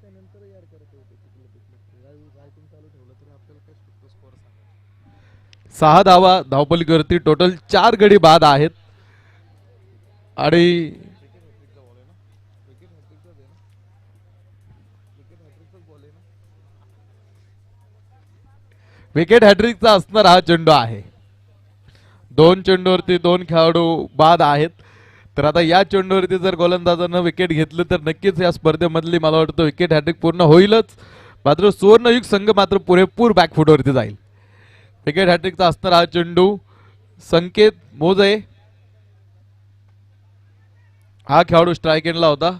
नंतर यार करत होते तिकडे रायटिंग चालू ठेवलं तरी आपल्याला काय स्कोर सांगा. 6 धावा धावपलीवरती टोटल 4 गडी बाद आहेत आणि विकेट हॅट्रिकचा असणार हा चेंडू आहे. 2 चेंडूवरती 2 खेळाडू बाद आहेत. तर आता या चेंडूवरती जर गोलंदाजानं विकेट घेतलं तर नक्कीच या स्पर्धेमधली मला वाटतं विकेट हॅट्रिक पूर्ण होईलच. मात्र सुवर्णयुग संघ मात्र पुरेपूर बॅकफुटवरती जाईल. विकेट हॅट्रिकचा असणार हा चेंडू संकेत मोजे हा खेळाडू स्ट्राईक एंडला होता.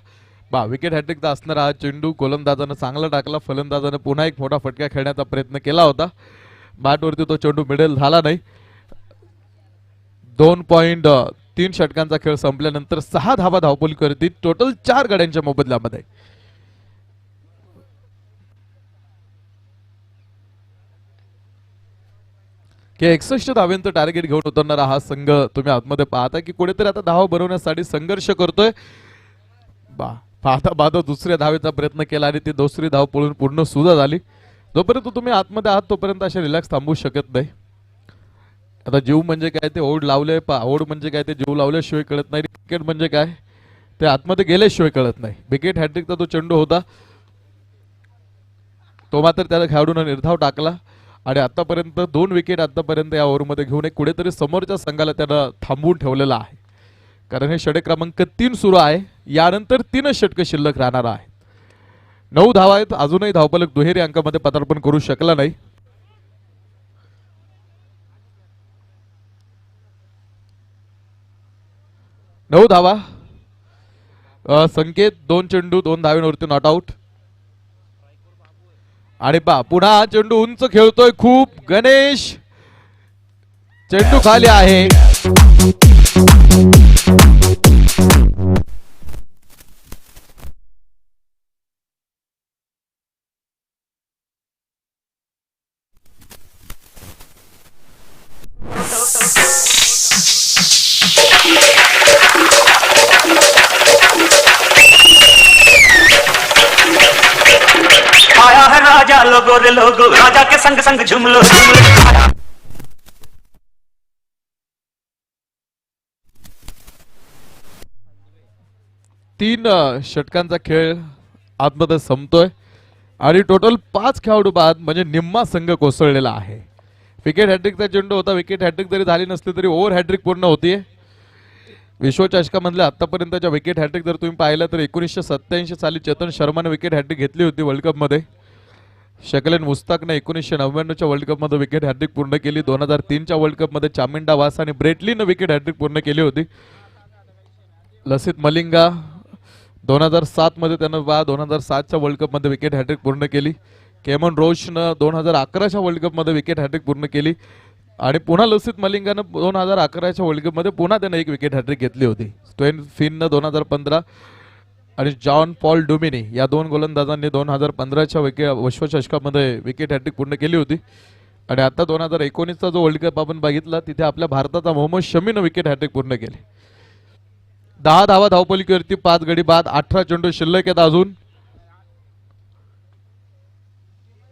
विकेट हॅट्रिकचा असणार हा चेंडू गोलंदाजानं चांगला टाकला. फलंदाजानं पुन्हा एक मोठा फटका खेळण्याचा प्रयत्न केला होता. बॅटवरती तो चेंडू मिडल झाला नाही. 2.3 षटकांचा खेळ संपल्यानंतर 6 धावा धावपली करतील टोटल 4 गड्यांच्या मोबदल्यामध्ये. की 61 धावांचं टार्गेट घेऊन उतरणारा हा संघ तुम्ही आतमध्ये पाहता की कुठेतरी आता धावा बनवण्यासाठी संघर्ष करतोय. पाहता दुसऱ्या धावेचा प्रयत्न केला आणि ती दुसरी धाव पळून पूर्ण सुद्धा झाली. जोपर्यंत तुम्ही आतमध्ये आहात तोपर्यंत असे रिलॅक्स थांबू शकत नाही. आता जीव म्हणजे काय ते ओढ लावले ओढ म्हणजे काय ते जीव लावल्याशिवाय कळत नाही. क्रिकेट म्हणजे काय ते आतमध्ये गेल्याशिवाय कळत नाही. विकेट हॅट्रिकचा तो चेंडू होता तो मात्र त्याला खेळाडूने निर्धाव टाकला आणि आतापर्यंत 2 विकेट आतापर्यंत या ओव्हरमध्ये घेऊन एक कुठेतरी समोरच्या संघाला त्यानं थांबवून ठेवलेला आहे. कारण हे षटक क्रमांक 3 सुरू आहे. यानंतर 3 षटक शिल्लक राहणार आहेत. 9 धावा आहेत. अजूनही धावपलक दुहेरी अंकामध्ये पदार्पण करू शकला नाही. नऊ धावा. संकेत 2 चेंडू 2 धावांवरती नॉट आउट. आणि पुन्हा हा चेंडू उंच खेळतोय खूप. गणेश चेंडू खाली आहे. आया है राजा लोगो रे लोगो राजा के संग संग झूम लो झूम लो. 3 षटकांचा खेळ आतमध्ये संपतोय आणि टोटल 5 खेळाडू बाद म्हणजे निम्मा संघ कोसळलेला आहे. विकेट हॅट्रिकचा चेंडू होता. विकेट हॅट्रिक जरी झाली नसली तरी ओव्हर हॅट्रिक पूर्ण होतीये. विश्वचषकामधल्या आतापर्यंतच्या विकेट हॅट्रिक जर तुम्ही पाहिलं तर 1987 साली चेतन शर्माने विकेट हॅट्रिक घेतली होती वर्ल्ड कपमध्ये. शकलेन मुस्ताकने 1999च्या वर्ल्ड कपमध्ये विकेट हॅट्रिक पूर्ण केली. 2003च्या वर्ल्ड कपमध्ये चामिंडा वास आणि ब्रेटलीनं विकेट हॅट्रिक पूर्ण केली होती. लसित मलिंगा 2007 मध्ये त्यानं 2007च्या वर्ल्ड कपमध्ये विकेट हॅट्रिक पूर्ण केली. केमन रोचनं 2011च्या वर्ल्ड कपमध्ये विकेट हॅट्रिक पूर्ण केली आणि पुन्हा लसित मलिंगानं 2011च्या वर्ल्ड कपमध्ये पुन्हा त्यानं एक विकेट हॅट्रिक घेतली होती. स्टेन फिननं 2015 आणि जॉन पॉल डुमिनी या 2 गोलंदाजांनी 2015च्या विश्वचषकामध्ये विकेट हॅट्रिक पूर्ण केली होती. आणि आता 2019चा जो वर्ल्ड कप आपण बघितला तिथे आपल्या भारताचा मोहम्मद शमीनं विकेट हॅट्रिक पूर्ण केली. 10 धावा धावपलीवरती 5 गडी बाद. 18 चेंडू शिल्लक आहेत अजून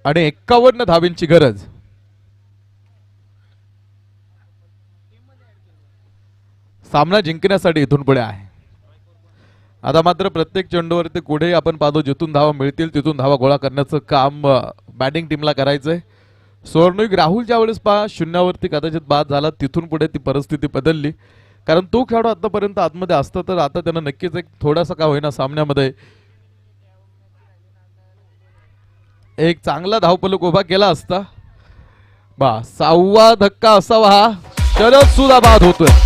आणि 51 धावींची गरज. सामना जिंकण्यासाठी इथून पुढे आहे. आता मात्र प्रत्येक चेंडूवरती पुढे आपण पाहतो जिथून धावा मिळतील तिथून धावा गोळा करण्याचं काम बॅटिंग टीमला करायचंय. सुवर्णयुग राहुल ज्या वेळेस 0वरती कदाचित बाद झाला तिथून पुढे ती परिस्थिती बदलली. कारण तो खेळाडू आतापर्यंत आतमध्ये असता तर आता त्यानं नक्कीच एक थोडासा का होईना सामन्यामध्ये एक चांगला धावपलक उभा केला असता. 6वा धक्का असावा हा. शरद सुद्धा बाद होतोय.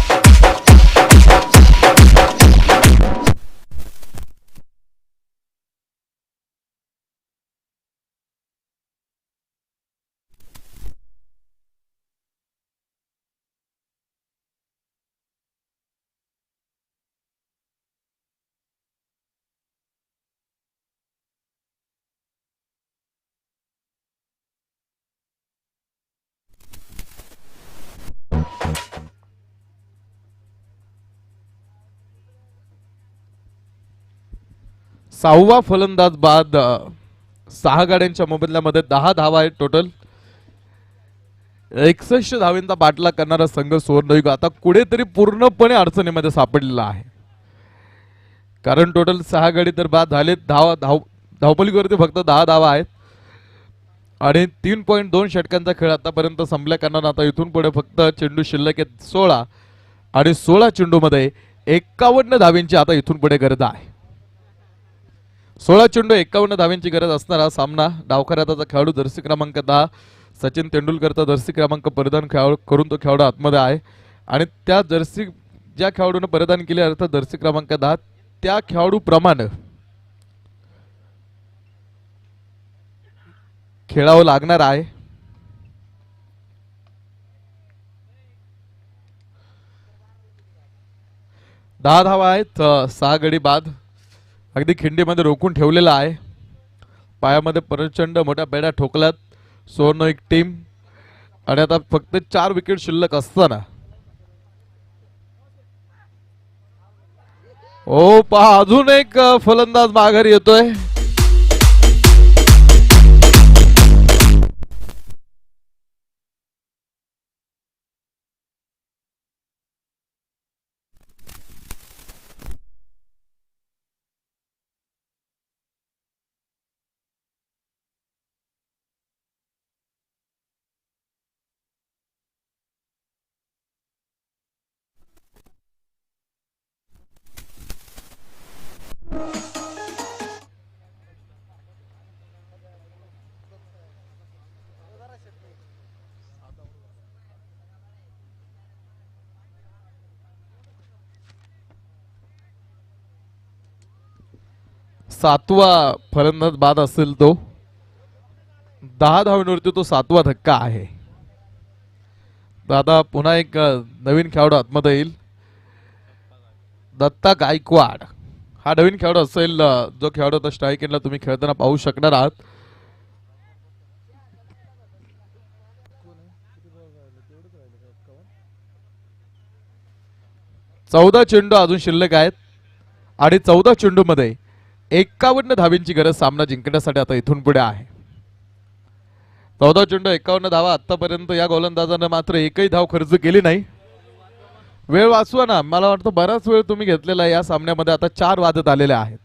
सहावा फलंदाज बाद. 6 गाड्यांच्या मोबदल्यामध्ये 10 धावा आहेत टोटल. 61 धावेंचा पाठलाग करणारा संघ सुवर्णयुग आता कुठेतरी पूर्णपणे अडचणीमध्ये सापडलेला आहे. कारण टोटल 6 गडी तर बाद झालेत. धावपलीवरती फक्त 10 धावा आहेत आणि 3.2 षटकांचा खेळ आतापर्यंत संपल्या कारणाने आता इथून पुढे फक्त चेंडू शिल्लक आहेत 16 आणि 16 चेंडूमध्ये 51 धावेंची आता इथून पुढे गरज आहे. 16 चेंडू 51 धावेंची गरज असणारा सामना डावखऱ्याचा खेळाडू जर्सी क्रमांक 10 सचिन तेंडुलकरचा जर्सी क्रमांक परिधान करून तो खेळाडू आतमध्ये आहे आणि त्या जर्सी ज्या खेळाडूने परिधान केले अर्थात जर्सी क्रमांक 10 त्या खेळाडू प्रमाणे खेळावं लागणार आहे. दहा धावा आहेत 6 गडी बाद अगदी खिंडीमध्ये रोखून ठेवलेला आहे. पायामध्ये प्रचंड मोठ्या बेड्या ठोकल्यात सुवर्ण एक टीम आणि आता फक्त 4 विकेट शिल्लक असताना ओ पहा अजून एक फलंदाज माघारी येतोय. सातवा फलंदाज बाद असेल तो 10 धावांवरती तो 7वा धक्का आहे. दादा पुन्हा एक नवीन खेळाडू आतमध्ये येईल दत्ता गायकवाड हा नवीन खेळाडू असेल जो खेळाडू आता स्ट्राईक एंडला तुम्ही खेळताना पाहू शकणार आहात. चौदा चेंडू अजून शिल्लक आहेत आणि 14 चेंडू मध्ये 51 धावींची गरज सामना जिंकण्यासाठी आता इथून पुढे आहे. 14 चेंडू 51 धावा आतापर्यंत या गोलंदाजानं मात्र एकही धाव खर्च केली नाही. वेळ वाचवा ना मला वाटतं बराच वेळ तुम्ही घेतलेला आहे या सामन्यामध्ये. आता 4 वाजत आलेले आहेत.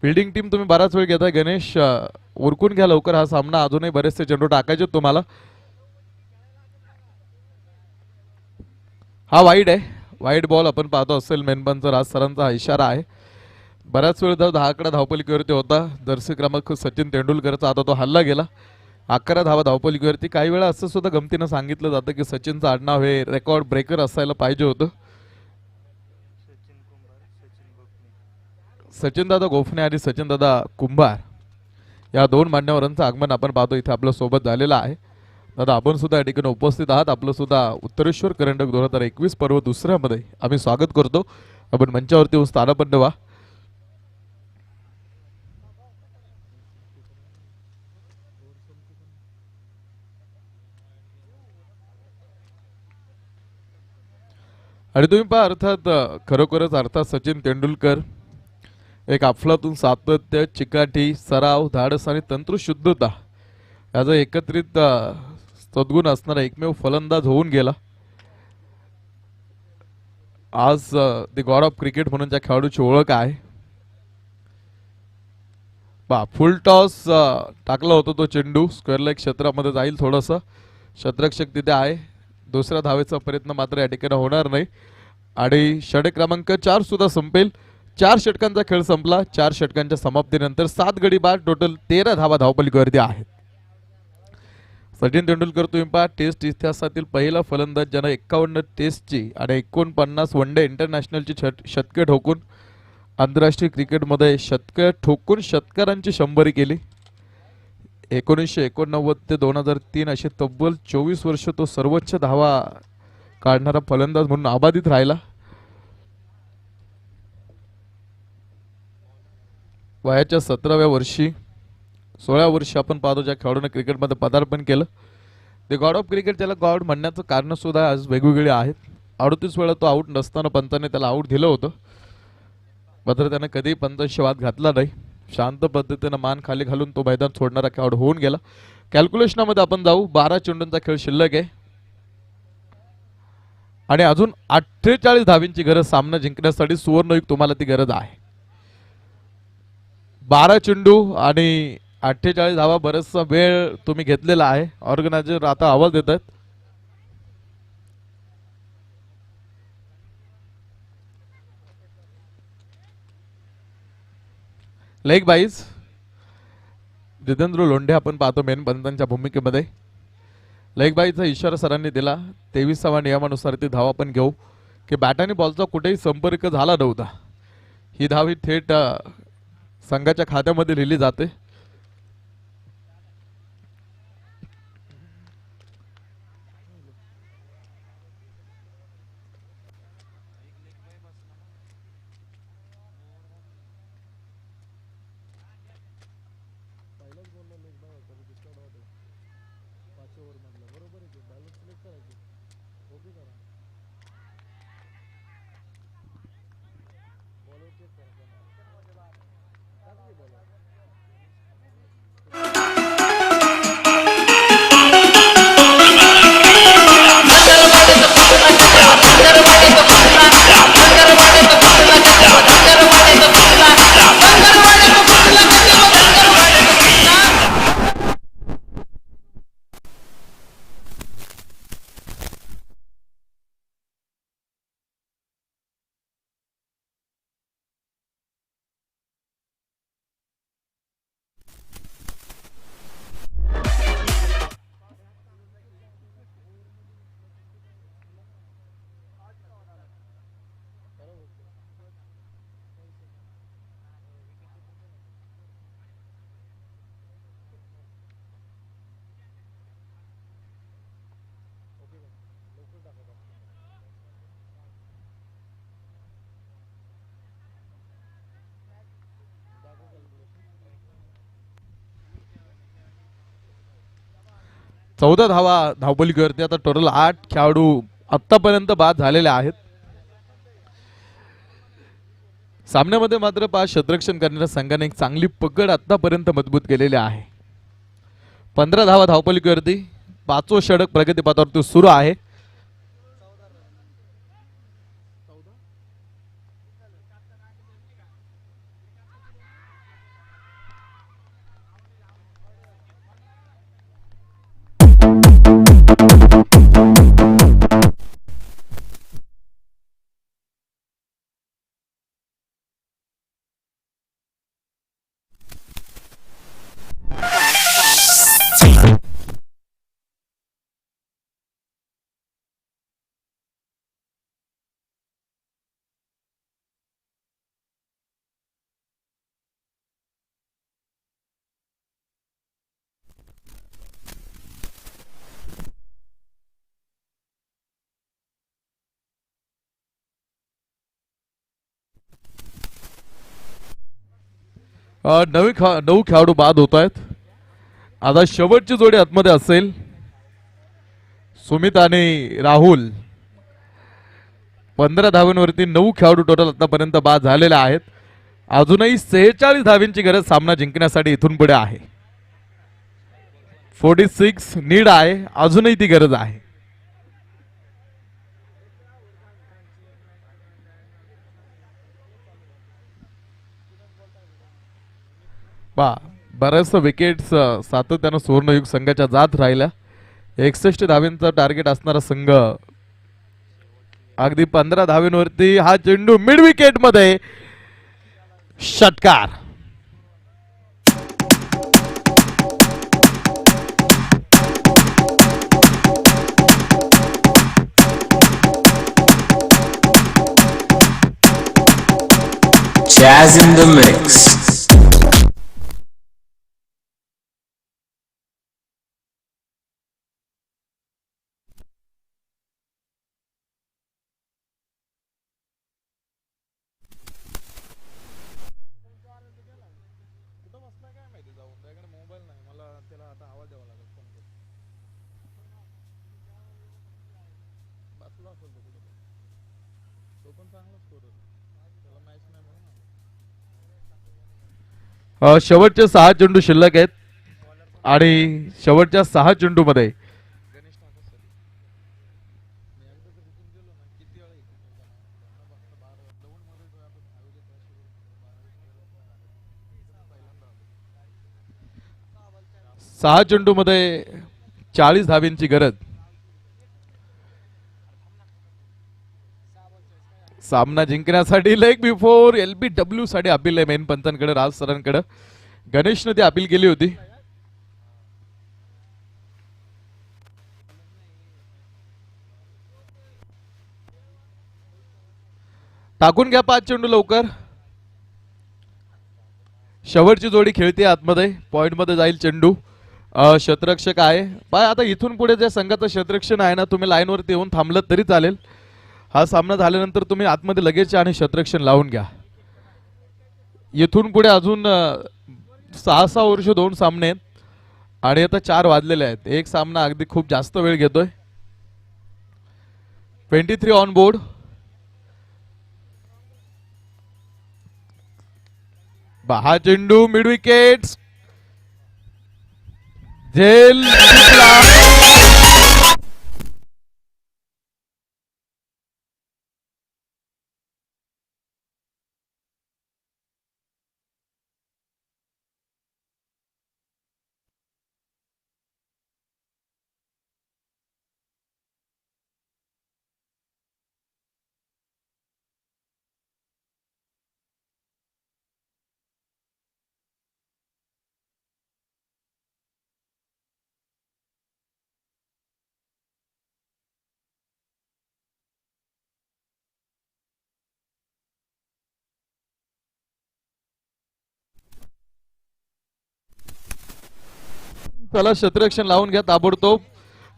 फिल्डिंग टीम तुम्ही बराच वेळ घेताय. गणेश उरकून घ्या लवकर हा सामना. अजूनही बरेचसे चेंडू टाकायचे तुम्हाला. हा वाईड आहे. वाईड बॉल आपण पाहतो असेल मेनबनचा राज सरांचा हा इशारा आहे. बराच वेळ 10 आकडा धावपलिकेवरती होता जर्सी क्रमांक सचिन तेंडुलकरचा. आता तो हल्ला गेला 11 धावा धावपलिकेवरती. काही वेळा असं सुद्धा गमतीनं सांगितलं जातं की सचिनचं आडनाव हे रेकॉर्ड ब्रेकर असायला पाहिजे होतं. सचिन दादा गोफणे आणि सचिन दादा कुंभार या 2 मान्यवरांचं आगमन आपण पाहतो इथे आपल्या सोबत झालेलं आहे. दादा आपण सुद्धा या ठिकाणी उपस्थित आहात. आपलं सुद्धा उत्तरेश्वर करंडक 2021 पर्व दुसऱ्यामध्ये आम्ही स्वागत करतो. आपण मंचावरती येऊन स्थानापन्न व्हा. आणि तुम्ही पहा अर्थात खरोखरच अर्थात सचिन तेंडुलकर एक अफलातून सातत्य चिकाटी सराव धाडस आणि तंत्रशुद्धता याचा एकत्रित सद्गुण असणारा एकमेव फलंदाज होऊन गेला. आज द गॉड ऑफ क्रिकेट म्हणून ज्या खेळाडूची ओळख आहे. फुल टॉस टाकला होता तो चेंडू स्क्वेअर लेग क्षेत्रामध्ये जाईल. थोडंसं क्षेत्ररक्षक तिथे आहे. दुसऱ्या धावेचा प्रयत्न मात्र या ठिकाणी होणार नाही आणि षटक क्रमांक 4 सुद्धा संपेल. 4 षटकांचा खेळ संपला. 4 षटकांच्या समाप्तीनंतर 7 गडी बाद टोटल 13 धावा धावपलिकेवरती आहेत. सचिन तेंडुलकर तुम्ही पहा टेस्ट इतिहासातील पहिला फलंदाज ज्यानं 51 टेस्टची आणि 49 वन डे इंटरनॅशनलची शतके ठोकून आंतरराष्ट्रीय क्रिकेटमध्ये शतके ठोकून षटकारांची 100 केली. 1989 ते 2003 असे तब्बल 24 वर्ष तो सर्वोच्च धावा काढणारा फलंदाज म्हणून अबाधित राहिला. वयाच्या 17व्या वर्षी 16 वर्षी आपण पाहतो ज्या खेळाडूने क्रिकेटमध्ये पदार्पण केलं. ते गॉड ऑफ क्रिकेट त्याला गॉड म्हणण्याचं कारण सुद्धा आज वेगवेगळे आहेत. 38 वेळा तो आऊट नसताना पंताने त्याला आऊट दिलं होतं मात्र त्याने कधीही पंतांशी वाद घातला नाही. शांत पद्धतीने मान खाली घालून तो मैदान सोडणारा खेळाडू होऊन गेला. कॅल्क्युलेशनमध्ये आपण जाऊ. 12 चेंडूंचा खेळ शिल्लक आहे. आणि अजून 48 धावींची गरज सामना जिंकण्यासाठी. सुवर्णयुग तुम्हाला ती गरज आहे. 12 चेंडू आणि 48 धावा. बराचसा वेळ तुम्ही घेतलेला आहे. ऑर्गनायझर आता आवाज देत आहेत. लेग बाईज जितेंद्र लोंढे आपण पाहतो मेन पंतांच्या भूमिकेमध्ये. लेग बाईचा इशारा सरांनी दिला. 23व्या नियमानुसार ती धाव आपण घेऊ की बॅट आणि बॉलचा कुठेही संपर्क झाला नव्हता. ही धाव ही थेट संघाच्या खात्यामध्ये लिहिली जाते. चौदा धावा धावपलीवरती. आता टोटल 8 खेळाडू आतापर्यंत बाद झालेले आहेत. सामन्यामध्ये मात्र 5 शतरक्षण करणाऱ्या संघाने एक चांगली पकड आतापर्यंत मजबूत केलेली आहे. 15 धावा धावपलीवरती. 5वं षटक प्रगतीपथावरती सुरू आहे. नऊ खेळाडू बाद होत आहेत. आता शेवटची जोडी आतमध्ये असेल. सुमित आणि राहुल. 15 धावांवरती 9 खेळाडू टोटल आतापर्यंत बाद झालेले आहेत. अजूनही 46 धावींची गरज सामना जिंकण्यासाठी इथून पुढे आहे. 46 नीड आहे. अजूनही ती गरज आहे. बऱ्याच विकेट्स सातत्यानं सुवर्णयुग संघाच्या जात राहिल्या. 61 धावेंचा टार्गेट असणारा संघ अगदी 15 धावेंवरती. हा चेंडू मिड विकेट मध्ये षटकार. Jazz in the mix. शेवटचे 6 चेंडू शिल्लक आहेत आणि शेवटच्या 6 चेंडू मध्ये 6 चेंडू मध्ये 40 धावींची गरज. सामना जिंकण्यासाठी लेग बिफोर LBW साठी अपील आहे मेन पंचांकडे, राज सरांकडे. गणेशने ती अपील केली होती. टाकून घ्या 5 चेंडू लवकर. शेवटची जोडी खेळते आतमध्ये, पॉइंट मध्ये जाईल चेंडू. शतरक्षक आहे पाय. आता इथून पुढे ज्या संघाचं शतरक्षण आहे ना, तुम्ही लाईन वरती येऊन थांबलं तरी चालेल. हा सामना झाल्यानंतर तुम्ही आतमध्ये लगेच आणि शतरक्षण लावून घ्या. इथून पुढे अजून 6 ओव्हरचे 2 सामने आहेत आणि आता 4 वाजलेले आहेत. एक सामना अगदी खूप जास्त वेळ घेतोय. 23 ऑन बोर्ड. हा चेंडू मिड विकेट झेल. चला शतरक्षण लावून घ्या ताबडतोब.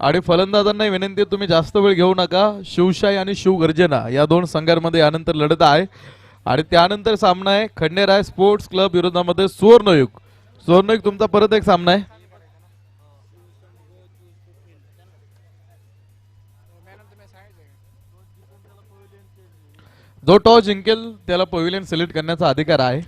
आणि फलंदाजांना विनंती आहे, तुम्ही जास्त वेळ घेऊ नका. शिवशाही आणि शिवगर्जना या 2 संघांमध्ये यानंतर लढत आहे. आणि त्यानंतर सामना आहे खंडेराय स्पोर्ट्स क्लब विरोधामध्ये सुवर्णयुग. सुवर्णयुग तुमचा परत एक सामना आहे. जो टॉस जिंकेल त्याला पवेलियन सिलेक्ट करण्याचा अधिकार आहे.